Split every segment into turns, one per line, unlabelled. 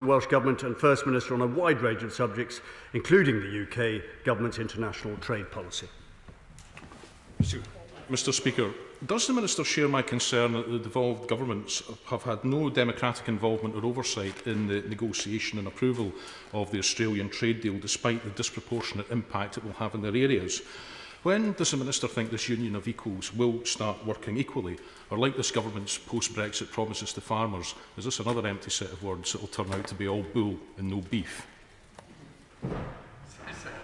Welsh Government and First Minister on a wide range of subjects, including the UK Government's international trade policy.
Mr Speaker, does the Minister share my concern that the devolved governments have had no democratic involvement or oversight in the negotiation and approval of the Australian trade deal, despite the disproportionate impact it will have in their areas? When does the Minister think this union of equals will start working equally? Or, like this government's post-Brexit promises to farmers, is this another empty set of words that will turn out to be all bull and no beef?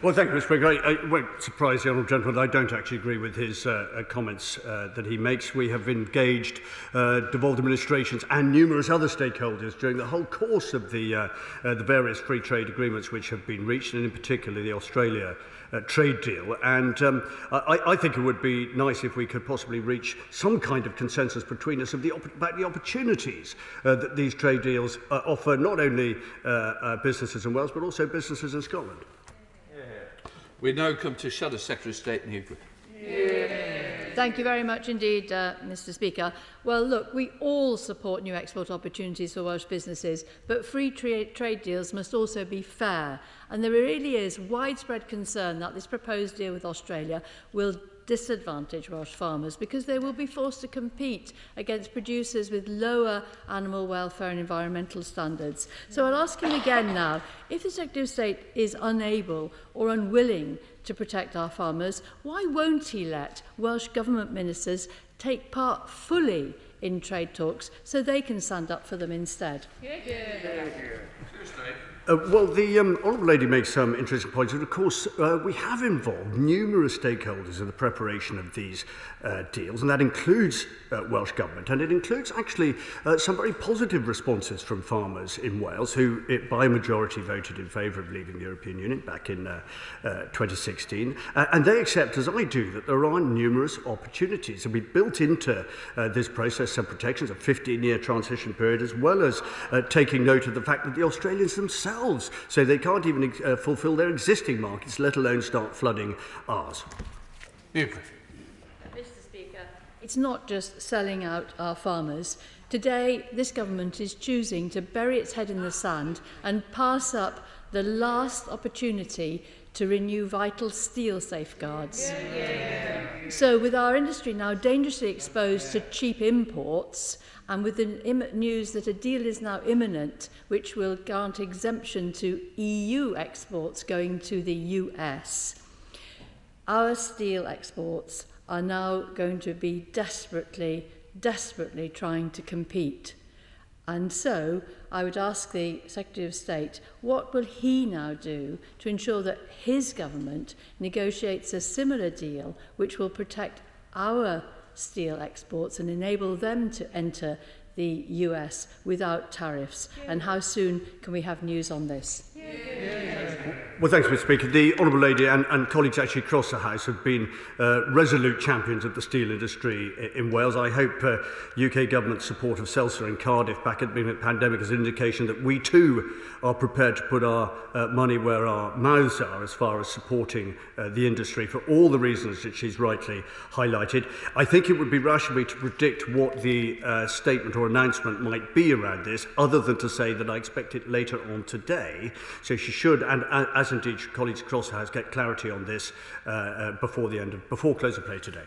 Well, thank you, Mr Speaker. I won't surprise the honourable gentleman that I don't actually agree with his comments that he makes. We have engaged devolved administrations and numerous other stakeholders during the whole course of the various free trade agreements which have been reached, and in particular the Australia trade deal. And I think it would be nice if we could possibly reach some kind of consensus between us about the opportunities that these trade deals offer not only businesses in Wales but also businesses in Scotland.
We now come to Shadow Secretary of State Newbury.
Thank you very much indeed, Mr Speaker. Well, look, we all support new export opportunities for Welsh businesses, but free trade deals must also be fair. And there really is widespread concern that this proposed deal with Australia will disadvantage Welsh farmers because they will be forced to compete against producers with lower animal welfare and environmental standards. So I'll ask him again now, if the Secretary of State is unable or unwilling to protect our farmers, why won't he let Welsh Government ministers take part fully in trade talks so they can stand up for them instead?
Well, the Honourable Lady makes some interesting points, and of course we have involved numerous stakeholders in the preparation of these deals, and that includes Welsh Government, and it includes actually some very positive responses from farmers in Wales who, by a majority, voted in favour of leaving the European Union back in 2016, and they accept, as I do, that there are numerous opportunities, and we built into this process some protections, a 15-year transition period, as well as taking note of the fact that the Australians themselves so they can't even fulfil their existing markets, let alone start flooding ours.
Mr Speaker, it's not just selling out our farmers. Today, this government is choosing to bury its head in the sand and pass up the last opportunity to renew vital steel safeguards. So with our industry now dangerously exposed to cheap imports, and with the news that a deal is now imminent which will grant exemption to EU exports going to the US, our steel exports are now going to be desperately trying to compete. And so I would ask the Secretary of State, what will he now do to ensure that his government negotiates a similar deal which will protect our steel exports and enable them to enter the US without tariffs? And how soon can we have news on this?
Well, thanks, Mr Speaker. The Honourable Lady and colleagues actually across the House have been resolute champions of the steel industry in Wales. I hope UK Government support of Selsa and Cardiff back at the beginning of the pandemic is an indication that we too are prepared to put our money where our mouths are as far as supporting the industry for all the reasons that she's rightly highlighted. I think it would be rash of me to predict what the statement or announcement might be around this, other than to say that I expect it later on today. So she should, and as indeed colleagues across the House, get clarity on this before close of play today.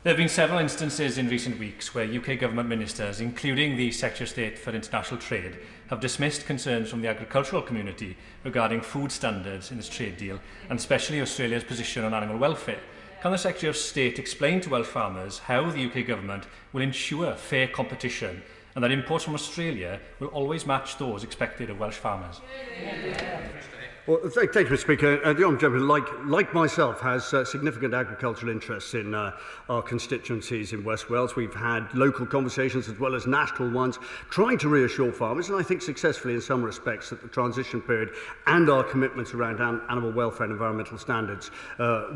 There have been several instances in recent weeks where UK Government ministers, including the Secretary of State for International Trade, have dismissed concerns from the agricultural community regarding food standards in this trade deal, and especially Australia's position on animal welfare. Can the Secretary of State explain to Welsh farmers how the UK Government will ensure fair competition and that imports from Australia will always match those expected of Welsh farmers?
Well, thank you, Mr Speaker. The Honourable Gentleman, like myself, has significant agricultural interests in our constituencies in West Wales. We've had local conversations as well as national ones, trying to reassure farmers, and I think successfully in some respects, that the transition period and our commitments around animal welfare and environmental standards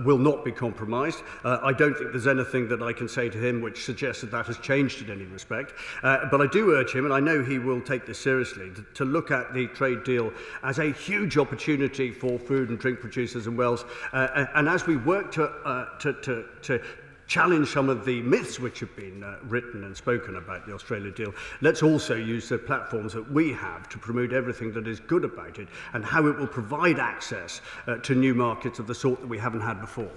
will not be compromised. I don't think there's anything that I can say to him which suggests that that has changed in any respect. But I do urge him, and I know he will take this seriously, to look at the trade deal as a huge opportunity for food and drink producers in Wales, and as we work to challenge some of the myths which have been written and spoken about the Australia deal. Let's also use the platforms that we have to promote everything that is good about it and how it will provide access to new markets of the sort that we haven't had before.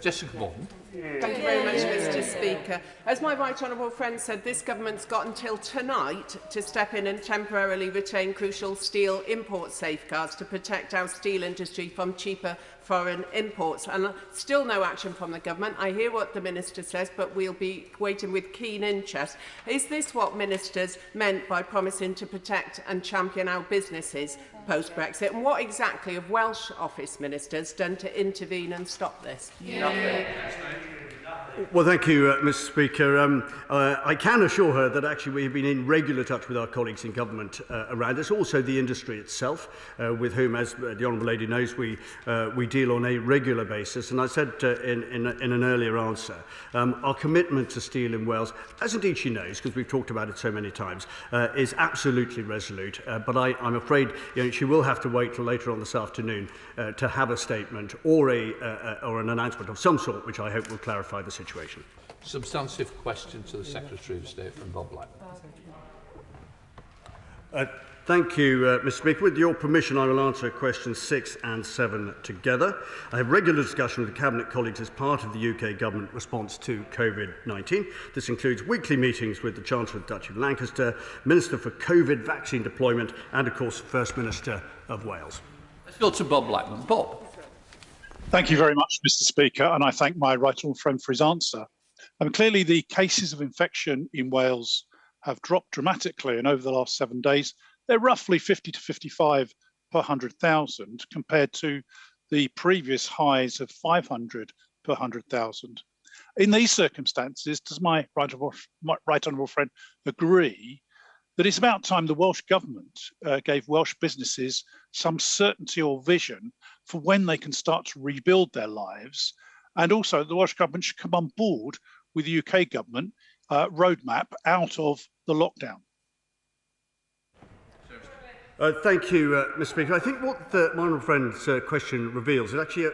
Jessica Bolton.
Thank you very much, Mr. Speaker. As my right honourable friend said, this government's got until tonight to step in and temporarily retain crucial steel import safeguards to protect our steel industry from cheaper foreign imports. And still no action from the government. I hear what the Minister says, but we'll be waiting with keen interest. Is this what ministers meant by promising to protect and champion our businesses post-Brexit? And what exactly have Welsh Office ministers done to intervene and stop this? Nothing.
Well, thank you, Mr. Speaker. I can assure her that actually we have been in regular touch with our colleagues in government around this, also the industry itself, with whom, as the Honourable Lady knows, we deal on a regular basis. And I said in an earlier answer, our commitment to steel in Wales, as indeed she knows, because we've talked about it so many times, is absolutely resolute. But I'm afraid she will have to wait till later on this afternoon to have a statement or an announcement of some sort, which I hope will clarify the situation.
Substantive question to the Secretary of State from Bob Blackman.
Thank you, Mr. Speaker. With your permission, I will answer questions 6 and 7 together. I have regular discussion with the Cabinet colleagues as part of the UK Government response to COVID-19. This includes weekly meetings with the Chancellor of the Duchy of Lancaster, Minister for COVID vaccine deployment, and, of course, First Minister of Wales.
Let's go to Bob Blackman. Bob.
Thank you very much, Mr. Speaker, and I thank my right honourable friend for his answer. Clearly, the cases of infection in Wales have dropped dramatically, and over the last 7 days, they're roughly 50 to 55 per 100,000 compared to the previous highs of 500 per 100,000. In these circumstances, does my right honourable friend agree that it's about time the Welsh Government gave Welsh businesses some certainty or vision for when they can start to rebuild their lives, and also the Welsh Government should come on board with the UK Government roadmap out of the lockdown?
Thank you, Mr. Speaker. I think what my honourable friend's question reveals is actually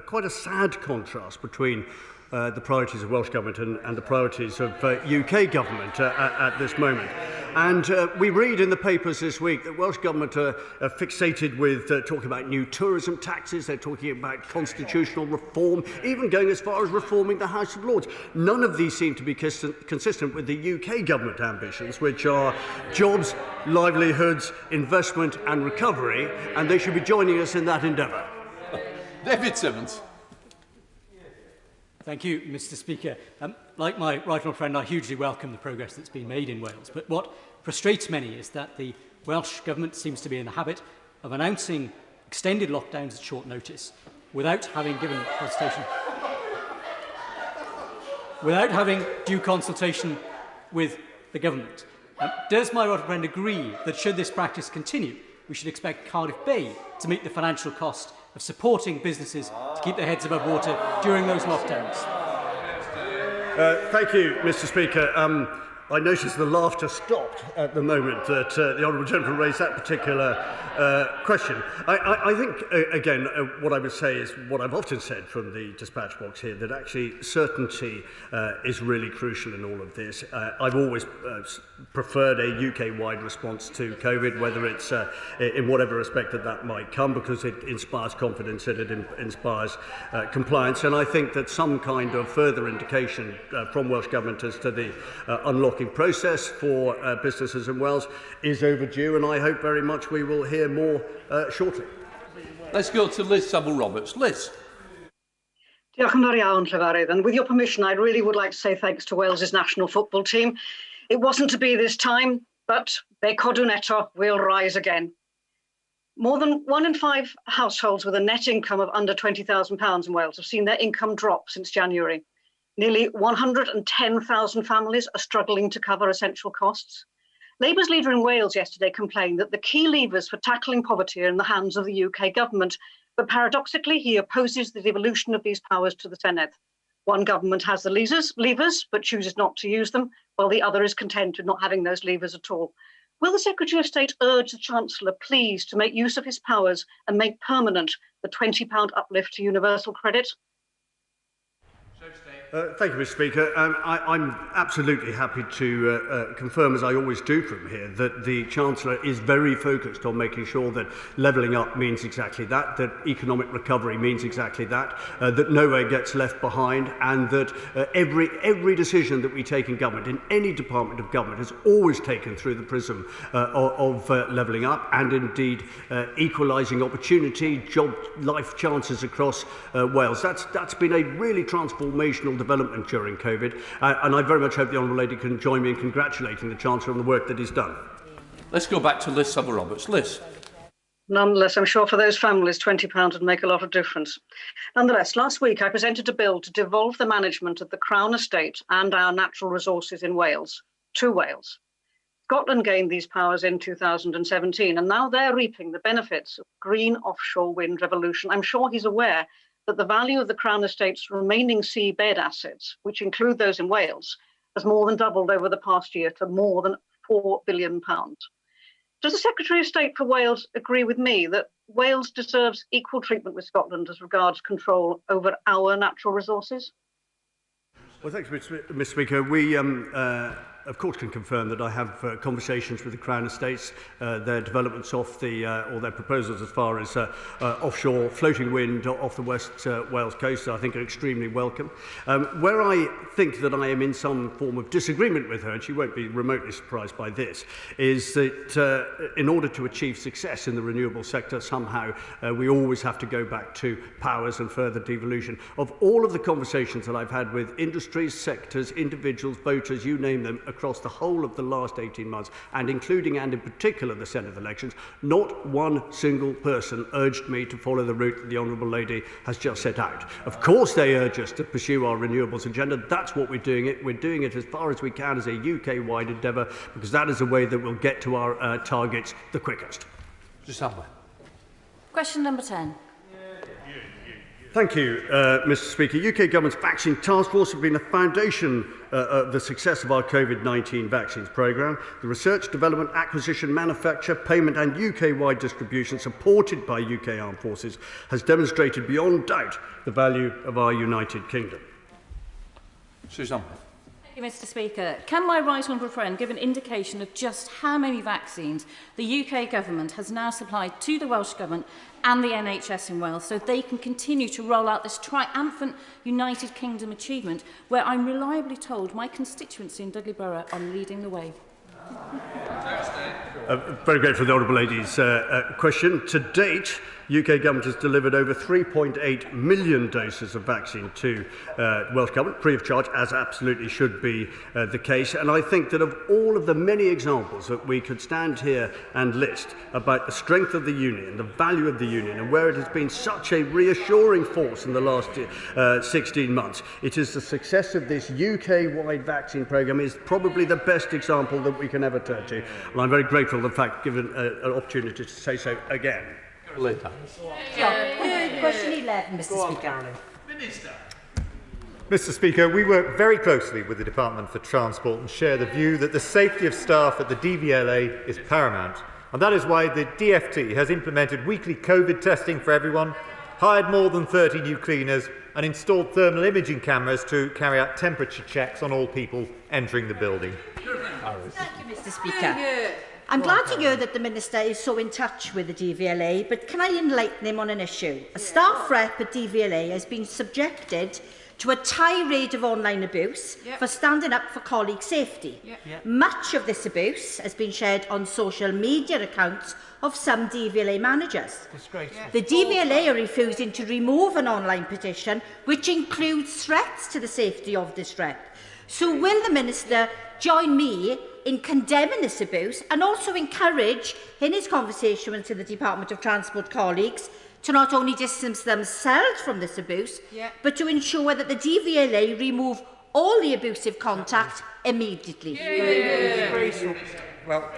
quite a sad contrast between the priorities of Welsh Government and the priorities of UK Government at this moment. And we read in the papers this week that Welsh Government are fixated with talking about new tourism taxes. They're talking about constitutional reform, even going as far as reforming the House of Lords. None of these seem to be consistent with the UK Government ambitions, which are jobs, livelihoods, investment and recovery, and they should be joining us in that endeavour.
David Simmons.
Thank you, Mr. Speaker. Like my right honourable friend, I hugely welcome the progress that's been made in Wales. But what frustrates many is that the Welsh Government seems to be in the habit of announcing extended lockdowns at short notice without having given consultation, without having due consultation with the government. Does my right honourable friend agree that should this practice continue, we should expect Cardiff Bay to meet the financial cost of supporting businesses to keep their heads above water during those lockdowns?
Thank you, Mr. Speaker. I noticed the laughter stopped at the moment that the Honourable Gentleman raised that particular question. I think, again, what I would say is what I've often said from the dispatch box here, that actually certainty is really crucial in all of this. I've always preferred a UK-wide response to COVID, whether it's in whatever respect that might come, because it inspires confidence and it inspires compliance. And I think that some kind of further indication from Welsh Government as to the unlocking process for businesses in Wales is overdue, and I hope very much we will hear more shortly.
Let's go to Liz Saville-Roberts. Liz.
Diolch yn fawr iawn, Llefarydd. And with your permission, I really would like to say thanks to Wales's national football team. It wasn't to be this time, but be codwn eto, we'll rise again. More than 1 in 5 households with a net income of under £20,000 in Wales have seen their income drop since January. Nearly 110,000 families are struggling to cover essential costs. Labour's leader in Wales yesterday complained that the key levers for tackling poverty are in the hands of the UK government, but paradoxically he opposes the devolution of these powers to the Senedd. One government has the levers, but chooses not to use them, while the other is content with not having those levers at all. Will the Secretary of State urge the Chancellor please to make use of his powers and make permanent the £20 uplift to universal credit?
Secretary of State.
Thank you, Mr. Speaker. I'm absolutely happy to confirm, as I always do from here, that the Chancellor is very focused on making sure that levelling up means exactly that, that economic recovery means exactly that, that nowhere gets left behind, and that every decision that we take in government, in any department of government, is always taken through the prism of levelling up and indeed equalising opportunity, job life chances across Wales. That's been a really transformational development during COVID, and I very much hope the Honourable Lady can join me in congratulating the Chancellor on the work that he's done.
Let's go back to Liz Summer-Roberts. Liz.
Nonetheless, I'm sure for those families, £20 would make a lot of difference. Nonetheless, last week I presented a bill to devolve the management of the Crown Estate and our natural resources in Wales to Wales. Scotland gained these powers in 2017, and now they're reaping the benefits of green offshore wind revolution. I'm sure he's aware that the value of the Crown Estate's remaining seabed assets, which include those in Wales, has more than doubled over the past year to more than £4 billion. Does the Secretary of State for Wales agree with me that Wales deserves equal treatment with Scotland as regards control over our natural resources?
Well, thanks, Mr. Speaker. We, of course, can confirm that I have conversations with the Crown Estates, their developments off the, or their proposals as far as offshore floating wind off the West Wales coast, I think are extremely welcome. Where I think that I am in some form of disagreement with her, and she won't be remotely surprised by this, is that in order to achieve success in the renewable sector, somehow we always have to go back to powers and further devolution. Of all of the conversations that I've had with industries, sectors, individuals, voters, you name them, across the whole of the last 18 months, and including and in particular the Senate elections, not one single person urged me to follow the route that the Honourable Lady has just set out. Of course they urge us to pursue our renewables agenda. That's what we're doing it. We're doing it as far as we can as a UK-wide endeavour, because that is the way that we'll get to our targets the quickest.
Question number 10.
Thank you, Mr. Speaker. UK Government's Vaccine Task Force has been the foundation of the success of our COVID-19 vaccines programme. The research, development, acquisition, manufacture, payment and UK-wide distribution supported by UK Armed Forces has demonstrated beyond doubt the value of our United Kingdom.
Suzanne.
Thank you, Mr. Speaker. Can my right honourable friend give an indication of just how many vaccines the UK Government has now supplied to the Welsh Government and the NHS in Wales so they can continue to roll out this triumphant United Kingdom achievement where I'm reliably told my constituency in Dudley Borough are leading the way?
Very grateful for the Honourable Lady's question. To date, UK Government has delivered over 3.8 million doses of vaccine to Welsh Government, free of charge, as absolutely should be the case. And I think that of all of the many examples that we could stand here and list about the strength of the Union, the value of the Union, and where it has been such a reassuring force in the last 16 months, it is the success of this UK-wide vaccine programme is probably the best example that we can ever turn to. And I'm very grateful for the fact given an opportunity to say so again.
Later.
Question 11, Mr. Speaker.
Mr. Speaker, we work very closely with the Department for Transport and share the view that the safety of staff at the DVLA is paramount. And that is why the DFT has implemented weekly COVID testing for everyone, hired more than 30 new cleaners and installed thermal imaging cameras to carry out temperature checks on all people entering the building.
Thank you, Mr. Speaker. I'm glad to hear that the Minister is so in touch with the DVLA, but can I enlighten him on an issue? A staff rep at DVLA has been subjected to a tirade of online abuse for standing up for colleague safety. Much of this abuse has been shared on social media accounts of some DVLA managers. The DVLA are refusing to remove an online petition which includes threats to the safety of this rep. So will the Minister join me in condemning this abuse and also encourage, in his conversation with the Department of Transport colleagues, to not only distance themselves from this abuse, but to ensure that the DVLA remove all the abusive contact immediately?
Well,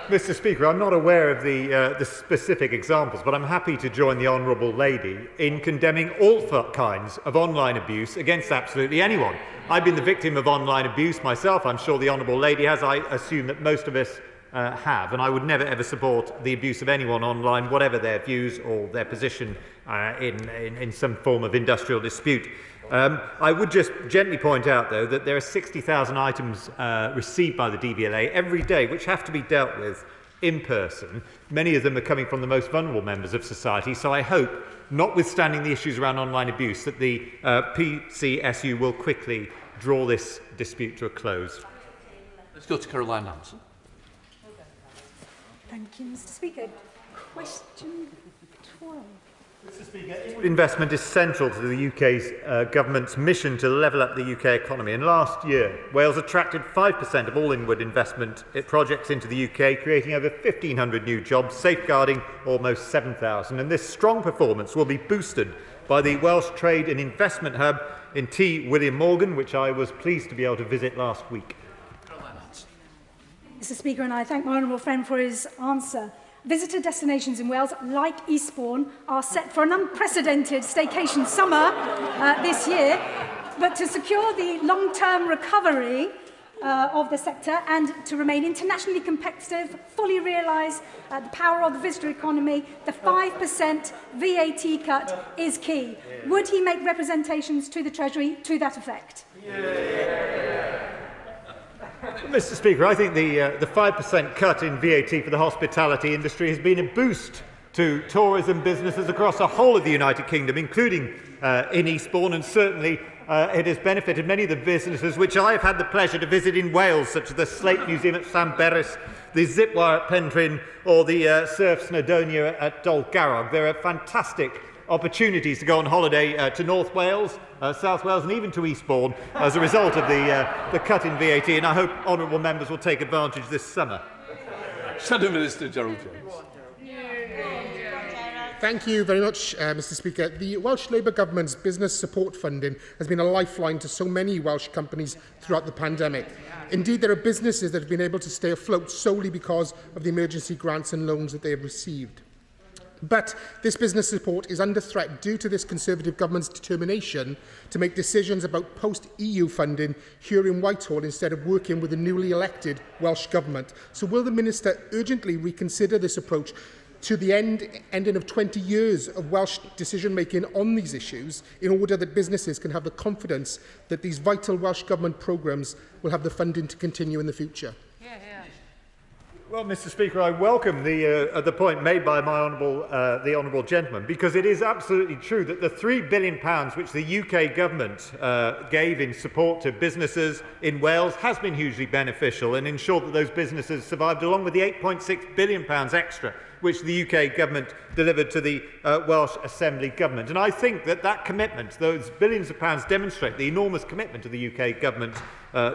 Mr. Speaker, I'm not aware of the specific examples, but I'm happy to join the Honourable Lady in condemning all kinds of online abuse against absolutely anyone. I've been the victim of online abuse myself. I'm sure the Honourable Lady has. I assume that most of us have, and I would never ever support the abuse of anyone online, whatever their views or their position in some form of industrial dispute. I would just gently point out, though, that there are 60,000 items received by the DVLA every day which have to be dealt with in person. Many of them are coming from the most vulnerable members of society, so I hope, notwithstanding the issues around online abuse, that the PCSU will quickly draw this dispute to a close.
Let's go to Caroline Hanson.
Thank you, Mr. Speaker. Question 12.
Mr. Speaker, inward investment is central to the UK's government's mission to level up the UK economy. And last year, Wales attracted 5% of all inward investment projects into the UK, creating over 1,500 new jobs, safeguarding almost 7,000. And this strong performance will be boosted by the Welsh Trade and Investment Hub in T. William Morgan, which I was pleased to be able to visit last week.
Mr. Speaker, and I thank my honourable friend for his answer. Visitor destinations in Wales, like Eastbourne, are set for an unprecedented staycation summer this year. But to secure the long-term recovery of the sector and to remain internationally competitive, fully realise the power of the visitor economy, the 5% VAT cut is key. Would he make representations to the Treasury to that effect?
Mr. Speaker, I think the 5% cut in VAT for the hospitality industry has been a boost to tourism businesses across the whole of the United Kingdom, including in Eastbourne, and certainly it has benefited many of the businesses which I have had the pleasure to visit in Wales, such as the Slate Museum at Llanberis, the Zipwire at Penrhyn, or the Surf Snowdonia at Dolgarrog. There are fantastic opportunities to go on holiday to North Wales, South Wales and even to Eastbourne as a result of the cut in VAT, and I hope honourable members will take advantage this summer.
Shadow Minister Gerald Jones.
Thank you very much, Mr. Speaker. The Welsh Labour Government's business support funding has been a lifeline to so many Welsh companies throughout the pandemic. Indeed, there are businesses that have been able to stay afloat solely because of the emergency grants and loans that they have received. But this business support is under threat due to this Conservative government's determination to make decisions about post-EU funding here in Whitehall instead of working with the newly elected Welsh Government. So will the Minister urgently reconsider this approach to the ending of 20 years of Welsh decision-making on these issues in order that businesses can have the confidence that these vital Welsh Government programmes will have the funding to continue in the future?
Well, Mr. Speaker, I welcome the point made by the honourable gentleman, because it is absolutely true that the £3 billion which the UK government gave in support to businesses in Wales has been hugely beneficial and ensured that those businesses survived, along with the £8.6 billion extra which the UK government delivered to the Welsh Assembly government. And I think that that commitment, those billions of pounds, demonstrate the enormous commitment of the UK government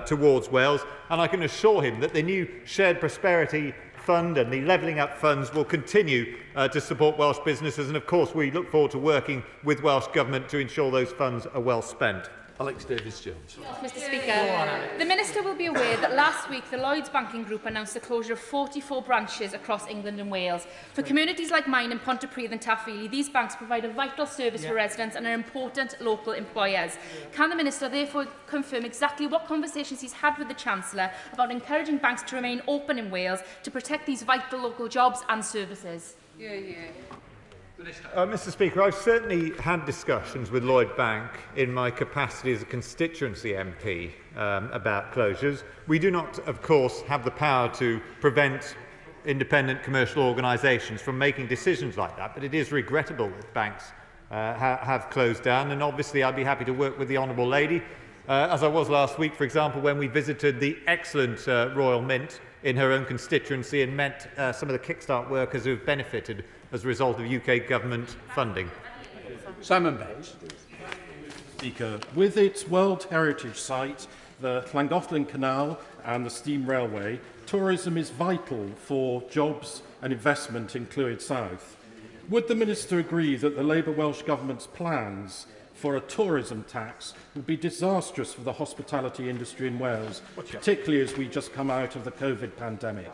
towards Wales, and I can assure him that the new Shared Prosperity Fund and the Levelling Up funds will continue to support Welsh businesses, and of course we look forward to working with Welsh Government to ensure those funds are well spent.
Alex Davis-Jones.
Mr. Speaker, the Minister will be aware that last week the Lloyds Banking Group announced the closure of 44 branches across England and Wales. For communities like mine in Pontypridd and Taffili, these banks provide a vital service for residents and are important local employers. Can the Minister therefore confirm exactly what conversations he's had with the Chancellor about encouraging banks to remain open in Wales to protect these vital local jobs and services?
Mr. Speaker, I've certainly had discussions with Lloyd Bank in my capacity as a constituency MP about closures. We do not, of course, have the power to prevent independent commercial organisations from making decisions like that, but it is regrettable that banks have closed down, and obviously I'd be happy to work with the Honourable Lady, as I was last week, for example, when we visited the excellent Royal Mint in her own constituency and met some of the Kickstart workers who have benefited as a result of UK government funding.
Simon Bates.
Speaker, with its World Heritage Site, the Llangollen Canal and the Steam Railway, tourism is vital for jobs and investment in Clwyd South. Would the Minister agree that the Labour Welsh Government's plans for a tourism tax would be disastrous for the hospitality industry in Wales, particularly as we just come out of the COVID pandemic?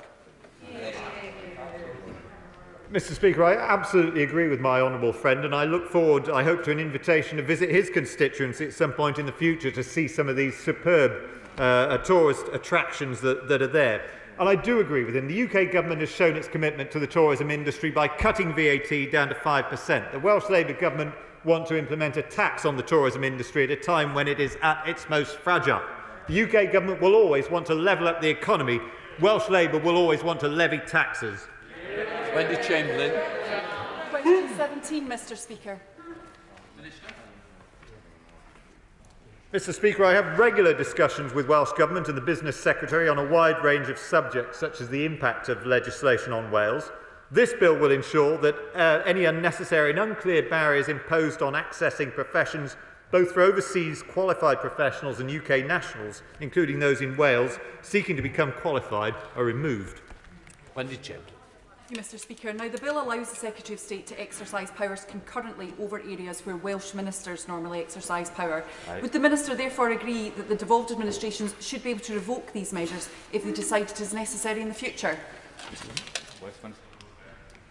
Mr. Speaker, I absolutely agree with my honourable friend, and I look forward, I hope, to an invitation to visit his constituency at some point in the future to see some of these superb tourist attractions that are there. And I do agree with him. The UK government has shown its commitment to the tourism industry by cutting VAT down to 5%. The Welsh Labour government want to implement a tax on the tourism industry at a time when it is at its most fragile. The UK government will always want to level up the economy. Welsh Labour will always want to levy taxes.
Wendy Chamberlain.
Question 17, Mr Speaker.
Mr Speaker, I have regular discussions with Welsh Government and the Business Secretary on a wide range of subjects, such as the impact of legislation on Wales. This bill will ensure that any unnecessary and unclear barriers imposed on accessing professions, both for overseas qualified professionals and UK nationals, including those in Wales, seeking to become qualified, are removed.
Wendy Chamberlain.
Thank you, Mr Speaker. Now, the bill allows the Secretary of State to exercise powers concurrently over areas where Welsh ministers normally exercise power. Right. Would the Minister therefore agree that the devolved administrations should be able to revoke these measures if they decide it is necessary in the future?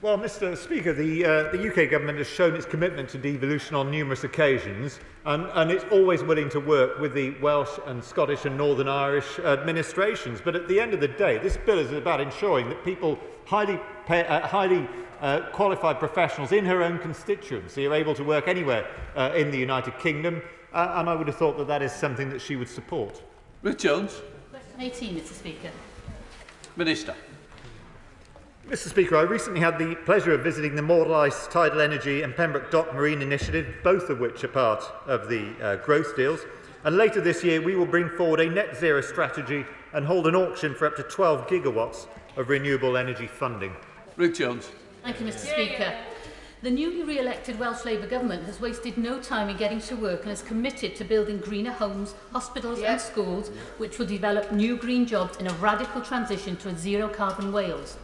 Well, Mr Speaker, the UK Government has shown its commitment to devolution on numerous occasions, and it's always willing to work with the Welsh and Scottish and Northern Irish administrations. But at the end of the day, this bill is about ensuring that people, highly qualified professionals in her own constituency, are able to work anywhere in the United Kingdom, and I would have thought that that is something that she would support.
Ruth Jones.
Question 18, Mr Speaker.
Minister.
Mr Speaker, I recently had the pleasure of visiting the Mortalised Tidal Energy and Pembroke Dock Marine Initiative, both of which are part of the growth deals. And later this year, we will bring forward a net zero strategy and hold an auction for up to 12 gigawatts of renewable energy funding.
Ruth Jones.
Thank you, Mr Speaker. The newly re-elected Welsh Labour government has wasted no time in getting to work and is committed to building greener homes, hospitals and schools, which will develop new green jobs in a radical transition to a zero-carbon Wales.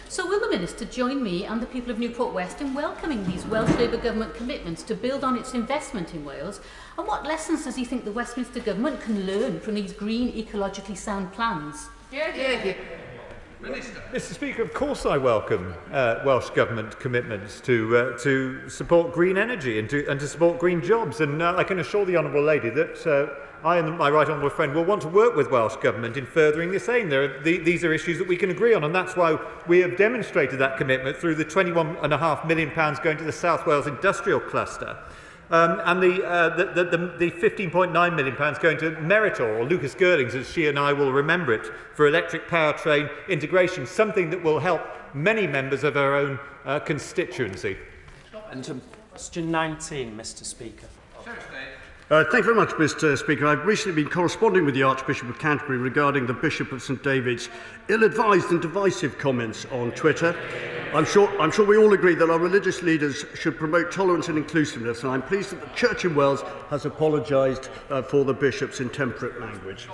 So will the Minister join me and the people of Newport West in welcoming these Welsh Labour Government commitments to build on its investment in Wales? And what lessons does he think the Westminster Government can learn from these green, ecologically sound plans?
Minister. Mr Speaker, of course I welcome Welsh Government commitments to support green energy and to support green jobs. And I can assure the Honourable Lady that I and my right honourable friend will want to work with Welsh Government in furthering the same. These are issues that we can agree on, and that's why we have demonstrated that commitment through the £21.5 million going to the South Wales Industrial Cluster. And the £15.9 million going to Meritor, or Lucas Girlings, as she and I will remember it, for electric powertrain integration, something that will help many members of our own constituency.
Question 19, Mr Speaker.
Thank you very much, Mr Speaker. I've recently been corresponding with the Archbishop of Canterbury regarding the Bishop of St David's ill-advised and divisive comments on Twitter. I'm sure we all agree that our religious leaders should promote tolerance and inclusiveness, and I'm pleased that the Church in Wales has apologised for the Bishop's intemperate language.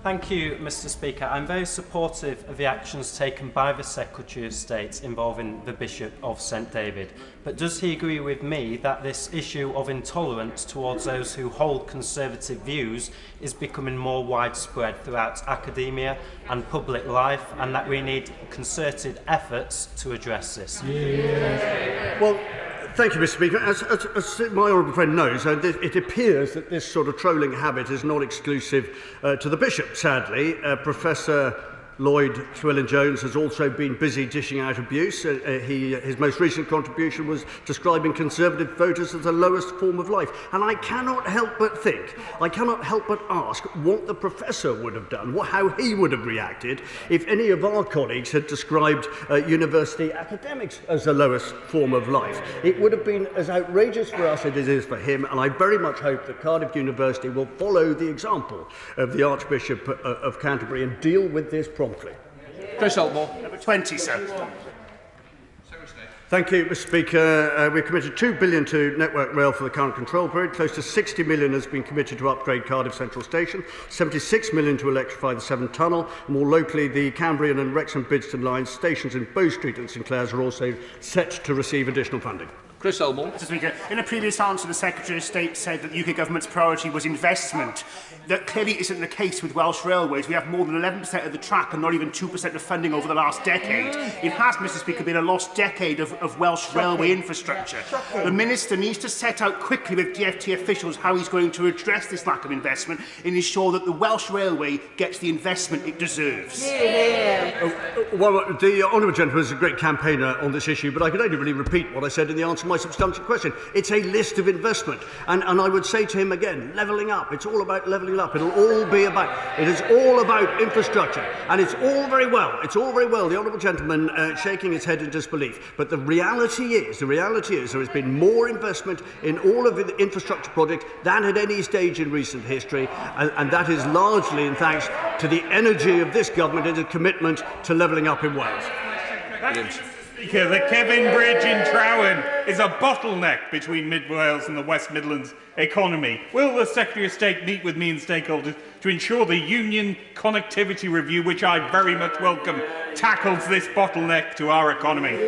Thank you, Mr Speaker. I'm very supportive of the actions taken by the Secretary of State involving the Bishop of St David. But does he agree with me that this issue of intolerance towards those who hold conservative views is becoming more widespread throughout academia and public life, and that we need concerted efforts to address this?
Well, thank you, Mr Speaker. As my honourable friend knows, it appears that this sort of trolling habit is not exclusive to the Bishop, sadly. Professor Lloyd Llewellyn-Jones has also been busy dishing out abuse. His most recent contribution was describing Conservative voters as the lowest form of life. And I cannot help but think, I cannot help but ask what the Professor would have done, how he would have reacted if any of our colleagues had described university academics as the lowest form of life. It would have been as outrageous for us as it is for him, and I very much hope that Cardiff University will follow the example of the Archbishop of Canterbury and deal with this promptly.
Chris Whitty.
Number 20, sir.
Thank you, Mr Speaker. We've committed £2 billion to Network Rail for the current control period. Close to £60 million has been committed to upgrade Cardiff Central Station, £76 million to electrify the Severn Tunnel. More locally, the Cambrian and Wrexham-Bidston lines, stations in Bow Street and St Clears are also set to receive additional funding.
Chris Elmore.
Mr Speaker, in a previous answer, the Secretary of State said that the UK Government's priority was investment. That clearly isn't the case with Welsh Railways. We have more than 11% of the track and not even 2% of funding over the last decade. It has, Mr Speaker, been a lost decade of Welsh railway infrastructure. The Minister needs to set out quickly with DfT officials how he's going to address this lack of investment and ensure that the Welsh Railway gets the investment it deserves.
Well, the honourable gentleman is a great campaigner on this issue, but I can only really repeat what I said in the answer to my substantial question. It's a list of investment. And I would say to him again, levelling up. It's all about levelling up. It is all about infrastructure. And it's all very well. It's all very well. The honourable gentleman shaking his head in disbelief. But the reality is there has been more investment in all of the infrastructure projects than at any stage in recent history. And that is largely in thanks to the energy of this government and its commitment to levelling up in Wales.
Speaker, the Kevin Bridge in Trowen is a bottleneck between Mid Wales and the West Midlands economy. Will the Secretary of State meet with me and stakeholders to ensure the Union Connectivity Review, which I very much welcome, tackles this bottleneck to our economy?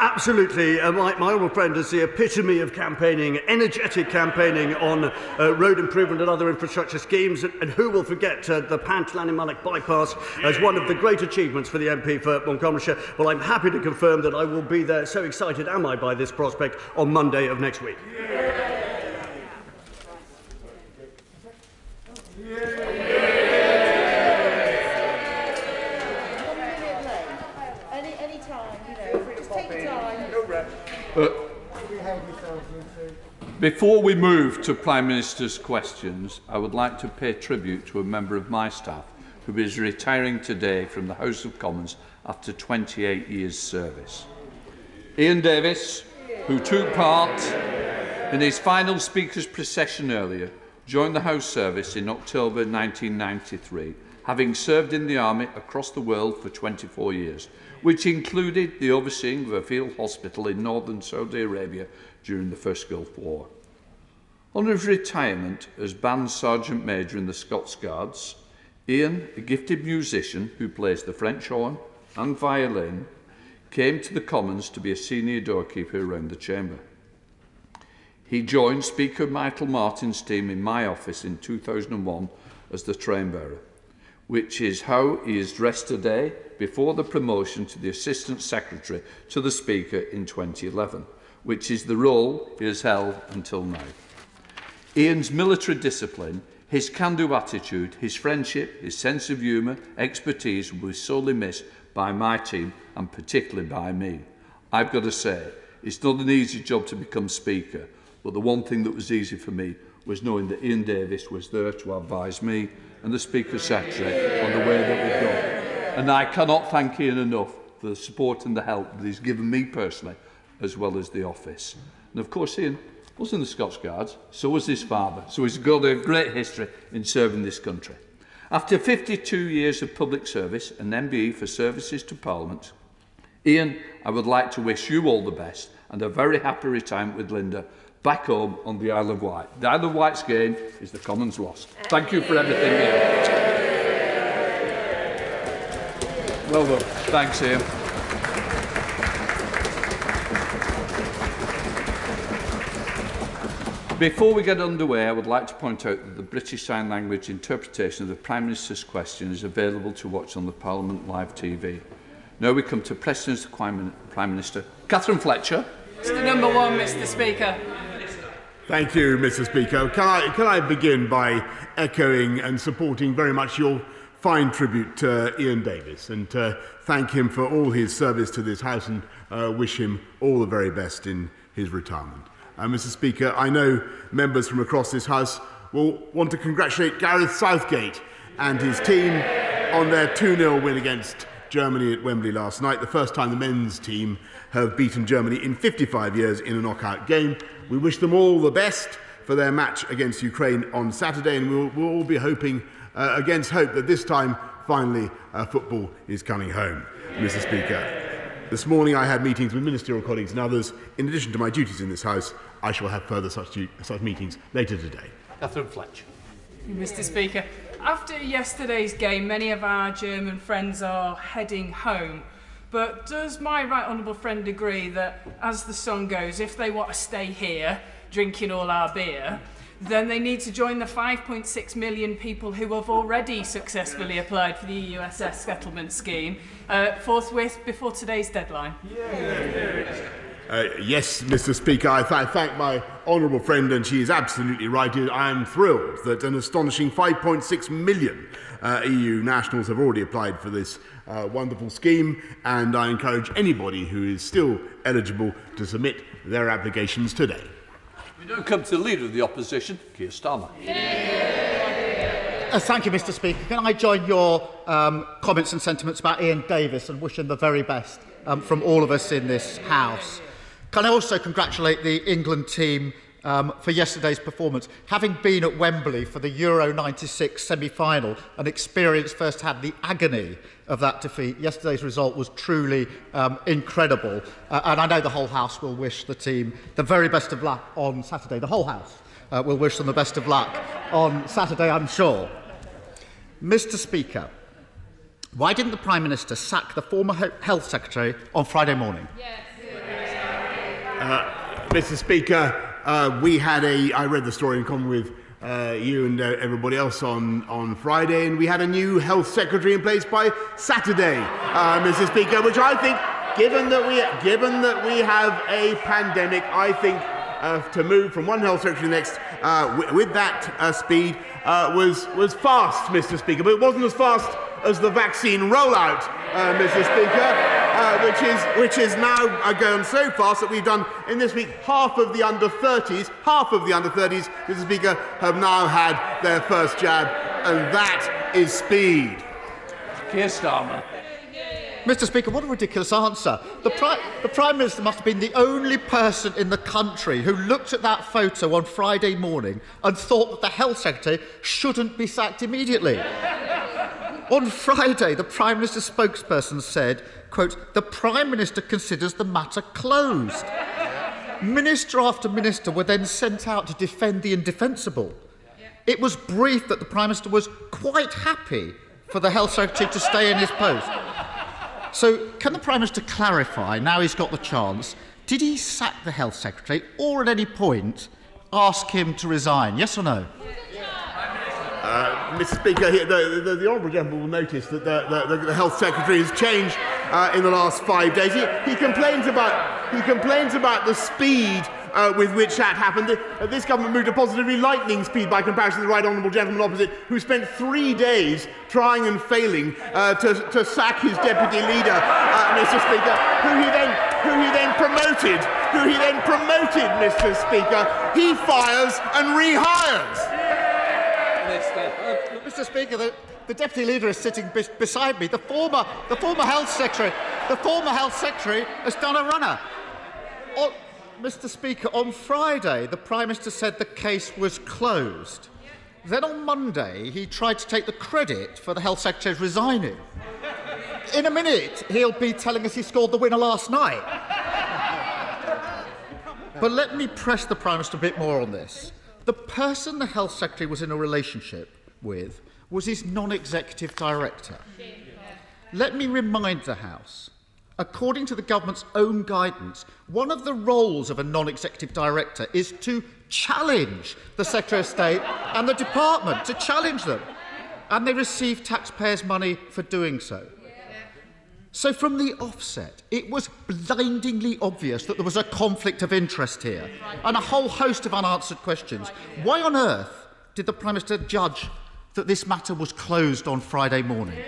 Absolutely. My honourable friend is the epitome of campaigning, energetic campaigning on road improvement and other infrastructure schemes. And who will forget the Pant-Lanimulloch bypass as one of the great achievements for the MP for Montgomeryshire? Well, I'm happy to confirm that I will be there. So excited am I by this prospect on Monday of next week.
Before we move to Prime Minister's questions, I would like to pay tribute to a member of my staff who is retiring today from the House of Commons after 28 years' service. Ian Davis, who took part in his final Speaker's procession earlier, joined the House service in October 1993, having served in the Army across the world for 24 years, which included the overseeing of a field hospital in northern Saudi Arabia during the First Gulf War. On his retirement as Band Sergeant Major in the Scots Guards, Ian, a gifted musician who plays the French horn and violin, came to the Commons to be a senior doorkeeper around the chamber. He joined Speaker Michael Martin's team in my office in 2001 as the train bearer, which is how he is dressed today before the promotion to the Assistant Secretary to the Speaker in 2011, which is the role he has held until now. Ian's military discipline, his can-do attitude, his friendship, his sense of humour, expertise will be sorely missed by my team and particularly by me. I've got to say, it's not an easy job to become Speaker, but the one thing that was easy for me was knowing that Ian Davis was there to advise me and the Speaker's Secretary on the way that we've gone. And I cannot thank Ian enough for the support and the help that he's given me personally, as well as the office. And of course, Ian was in the Scots Guards, so was his father, so he's got a great history in serving this country. After 52 years of public service and MBE for services to Parliament, Ian, I would like to wish you all the best and a very happy retirement with Linda back home on the Isle of Wight. The Isle of Wight's gain is the Commons' loss. Thank you for everything, Ian. Well done. Thanks, Ian. Before we get underway, I would like to point out that the British Sign Language interpretation of the Prime Minister's question is available to watch on the Parliament Live TV. Now we come to questions to Prime Minister. Catherine Fletcher.
Mr. Number One, Mr. Speaker.
Thank you, Mr. Speaker. Can I begin by echoing and supporting very much your fine tribute to Ian Davis and thank him for all his service to this House and wish him all the very best in his retirement. Mr. Speaker, I know members from across this House will want to congratulate Gareth Southgate and his team on their 2-0 win against Germany at Wembley last night, the first time the men's team have beaten Germany in 55 years in a knockout game. We wish them all the best for their match against Ukraine on Saturday, and we'll all be hoping against hope that this time, finally, football is coming home, Mr. Speaker. This morning I had meetings with ministerial colleagues and others. In addition to my duties in this House, I shall have further such meetings later today.
Catherine Fletcher.
Mr. Speaker, after yesterday's game, many of our German friends are heading home. But does my right honourable friend agree that, as the song goes, if they want to stay here, drinking all our beer, then they need to join the 5.6 million people who have already successfully applied for the EUSS settlement scheme forthwith before today's deadline?
Yes, Mr. Speaker, I thank my honourable friend, and she is absolutely right. I am thrilled that an astonishing 5.6 million EU nationals have already applied for this wonderful scheme, and I encourage anybody who is still eligible to submit their applications today.
We now come to the Leader of the Opposition, Keir Starmer.
Thank you, Mr. Speaker. Can I join your comments and sentiments about Ian Davis and wish him the very best from all of us in this House? Can I also congratulate the England team for yesterday's performance? Having been at Wembley for the Euro 96 semi-final and experienced firsthand the agony of that defeat, yesterday's result was truly incredible. And I know the whole House will wish the team the very best of luck on Saturday. The whole House will wish them the best of luck on Saturday, I'm sure. Mr. Speaker, why didn't the Prime Minister sack the former Health Secretary on Friday morning?
Mr. Speaker, I read the story in common with you and everybody else on Friday, and we had a new Health Secretary in place by Saturday, Mr. Speaker, which I think, given that we have a pandemic, I think to move from one Health Secretary to the next with that speed was fast, Mr. Speaker, but it wasn't as fast as the vaccine rollout, Mr. Speaker, which is now going so fast that we've done in this week half of the under 30s, Mr. Speaker, have now had their first jab, and that is speed.
Keir Starmer.
Mr. Speaker, what a ridiculous answer. The Prime Minister must have been the only person in the country who looked at that photo on Friday morning and thought that the Health Secretary shouldn't be sacked immediately. On Friday, the Prime Minister's spokesperson said, quote, "The Prime Minister considers the matter closed." Minister after minister were then sent out to defend the indefensible. It was briefed that the Prime Minister was quite happy for the Health Secretary to stay in his post. So, can the Prime Minister clarify, now he's got the chance, did he sack the Health Secretary or at any point ask him to resign? Yes or no?
Mr. Speaker, the Honourable Gentleman will notice that the Health Secretary has changed in the last 5 days. He complains about the speed with which that happened. This government moved at positively lightning speed by comparison to the Right Honourable Gentleman opposite, who spent 3 days trying and failing to sack his deputy leader, Mr. Speaker, who he then promoted, Mr. Speaker. He fires and rehires.
Mr. Speaker, the deputy leader is sitting beside me. The former health secretary has done a runner. Mr. Speaker, on Friday, the Prime Minister said the case was closed. Then on Monday, he tried to take the credit for the Health Secretary resigning. In a minute, he'll be telling us he scored the winner last night. But let me press the Prime Minister a bit more on this. The person the Health Secretary was in a relationship with was his non-executive director. Let me remind the House, according to the government's own guidance, one of the roles of a non-executive director is to challenge the Secretary of State and the department, to challenge them. And they receive taxpayers' money for doing so. So from the offset, it was blindingly obvious that there was a conflict of interest here and a whole host of unanswered questions. Why on earth did the Prime Minister judge that this matter was closed on Friday morning?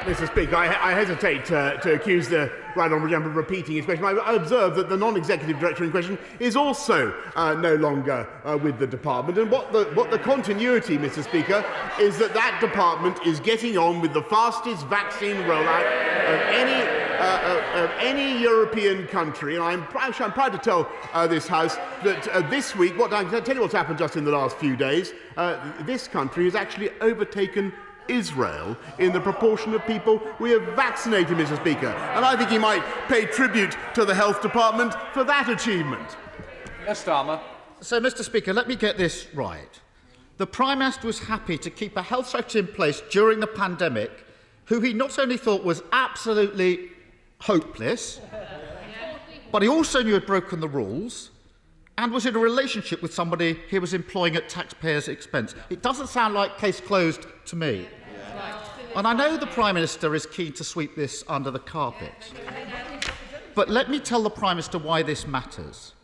Mr. Speaker, I hesitate to accuse the Right Honourable Gentleman of repeating his question. I observe that the non-executive director in question is also no longer with the department. And what the continuity, Mr. Speaker, is that department is getting on with the fastest vaccine rollout of any European country. And I'm proud to tell this House that this week, I can tell you what's happened just in the last few days. This country has actually overtaken Israel in the proportion of people we have vaccinated, Mr. Speaker. And I think he might pay tribute to the Health Department for that achievement.
Yes, Starmer.
So, Mr. Speaker, let me get this right. The Prime Minister was happy to keep a Health Secretary in place during the pandemic who he not only thought was absolutely hopeless, but he also knew had broken the rules and was in a relationship with somebody he was employing at taxpayers' expense. It doesn't sound like case closed to me. And I know the Prime Minister is keen to sweep this under the carpet. But let me tell the Prime Minister why this matters.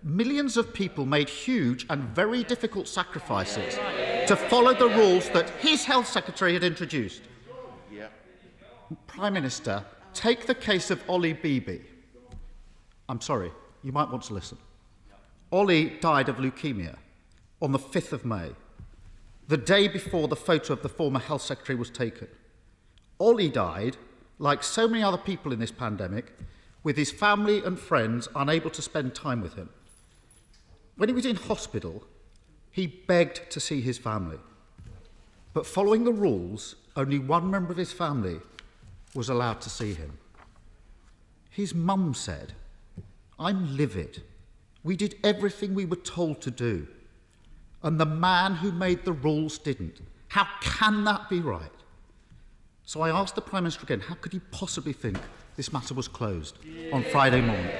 Millions of people made huge and very difficult sacrifices to follow the rules that his Health Secretary had introduced. Prime Minister, take the case of Ollie Beebe. I'm sorry, you might want to listen. Ollie died of leukemia on the 5th of May, the day before the photo of the former Health Secretary was taken. Ollie died, like so many other people in this pandemic, with his family and friends unable to spend time with him. When he was in hospital, he begged to see his family. But following the rules, only one member of his family was allowed to see him. His mum said, "I'm livid. We did everything we were told to do. And the man who made the rules didn't. How can that be right?" So I asked the Prime Minister again, how could he possibly think this matter was closed on Friday morning?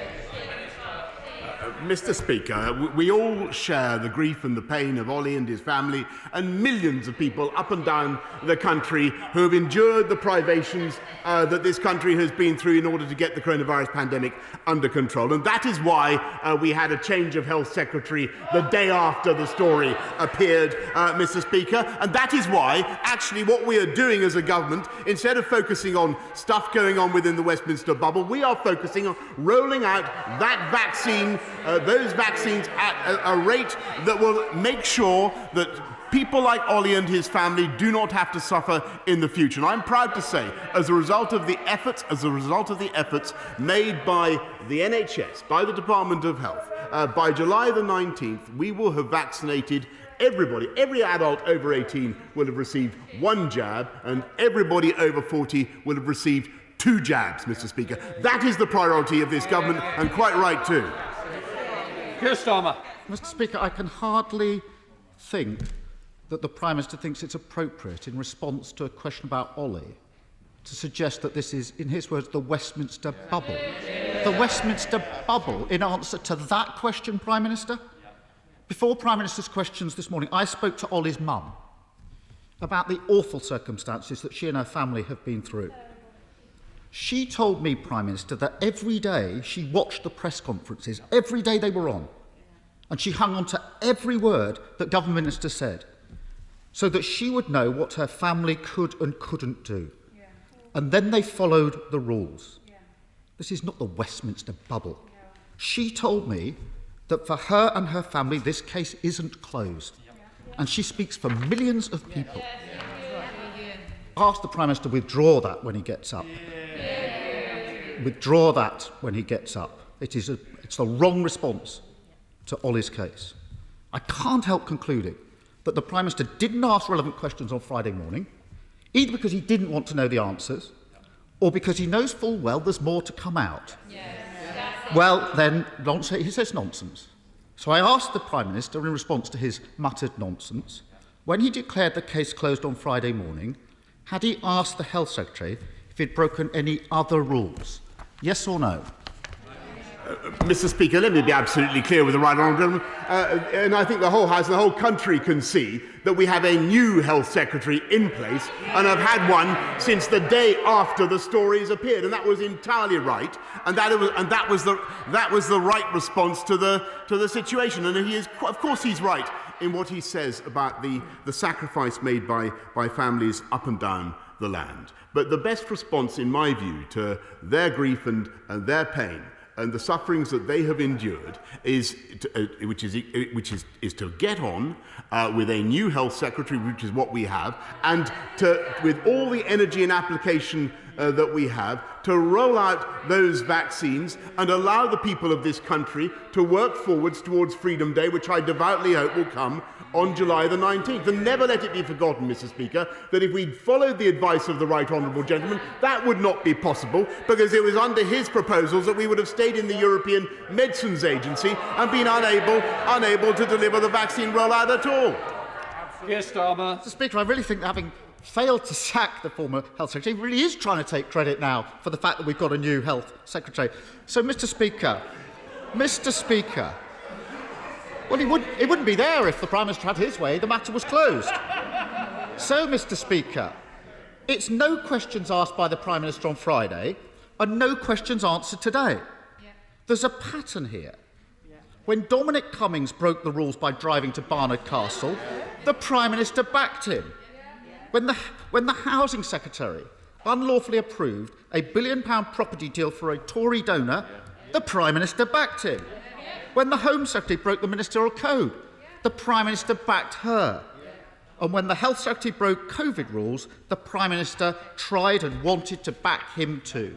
Mr. Speaker, we all share the grief and the pain of Ollie and his family and millions of people up and down the country who have endured the privations that this country has been through in order to get the coronavirus pandemic under control. And that is why we had a change of Health Secretary the day after the story appeared, Mr. Speaker. And that is why, actually, what we are doing as a government, instead of focusing on stuff going on within the Westminster bubble, we are focusing on rolling out that vaccine, those vaccines at a rate that will make sure that people like Ollie and his family do not have to suffer in the future. And I'm proud to say, as a result of the efforts made by the NHS, by the Department of Health, by July the 19th, we will have vaccinated everybody. Every adult over 18 will have received one jab, and everybody over 40 will have received 2 jabs, Mr. Speaker. That is the priority of this government, and quite right too.
Keir Starmer.
Mr. Speaker, I can hardly think that the Prime Minister thinks it's appropriate, in response to a question about Ollie, to suggest that this is, in his words, the Westminster bubble. The Westminster bubble, in answer to that question, Prime Minister? Before Prime Minister's questions this morning, I spoke to Ollie's mum about the awful circumstances that she and her family have been through. She told me, Prime Minister, that every day she watched the press conferences, every day they were on, and she hung on to every word that government ministers said, so that she would know what her family could and couldn't do. Yeah. And then they followed the rules. Yeah. This is not the Westminster bubble. Yeah. She told me that for her and her family, this case isn't closed. Yeah. And she speaks for millions of people. Yeah. Ask the Prime Minister to withdraw that when he gets up. Withdraw that when he gets up. It's the wrong response to Ollie's case. I can't help concluding that the Prime Minister didn't ask relevant questions on Friday morning, either because he didn't want to know the answers, or because he knows full well there's more to come out. Well, then, he says nonsense. So I asked the Prime Minister, in response to his muttered nonsense, when he declared the case closed on Friday morning, had he asked the Health Secretary if he'd broken any other rules? Yes or no?
Mr. Speaker, let me be absolutely clear with the right honourable gentleman, and I think the whole House and the whole country can see that we have a new Health Secretary in place, and have had one since the day after the stories appeared, and that was entirely right, and that was the right response to the situation. And he is, of course, he's right in what he says about the sacrifice made by families up and down the land. But the best response, in my view, to their grief and their pain and the sufferings that they have endured is to get on with a new Health Secretary, which is what we have, and with all the energy and application that we have, to roll out those vaccines and allow the people of this country to work forwards towards Freedom Day, which I devoutly hope will come on July the 19th. And never let it be forgotten, Mr. Speaker, that if we'd followed the advice of the right honourable gentleman, that would not be possible, because it was under his proposals that we would have stayed in the European Medicines Agency and been unable to deliver the vaccine rollout at all.
Yes, Starmer.
Mr. Speaker, I really think that having failed to sack the former Health Secretary, he really is trying to take credit now for the fact that we've got a new Health Secretary. So, Mr. Speaker, well, he wouldn't be there if the Prime Minister had his way. The matter was closed. So, Mr. Speaker, it's no questions asked by the Prime Minister on Friday and no questions answered today. Yeah. There's a pattern here. Yeah. When Dominic Cummings broke the rules by driving to Barnard Castle, the Prime Minister backed him. Yeah. When the Housing Secretary unlawfully approved a £1 billion property deal for a Tory donor, the Prime Minister backed him. When the Home Secretary broke the ministerial code, the Prime Minister backed her. And when the Health Secretary broke COVID rules, the Prime Minister tried and wanted to back him too.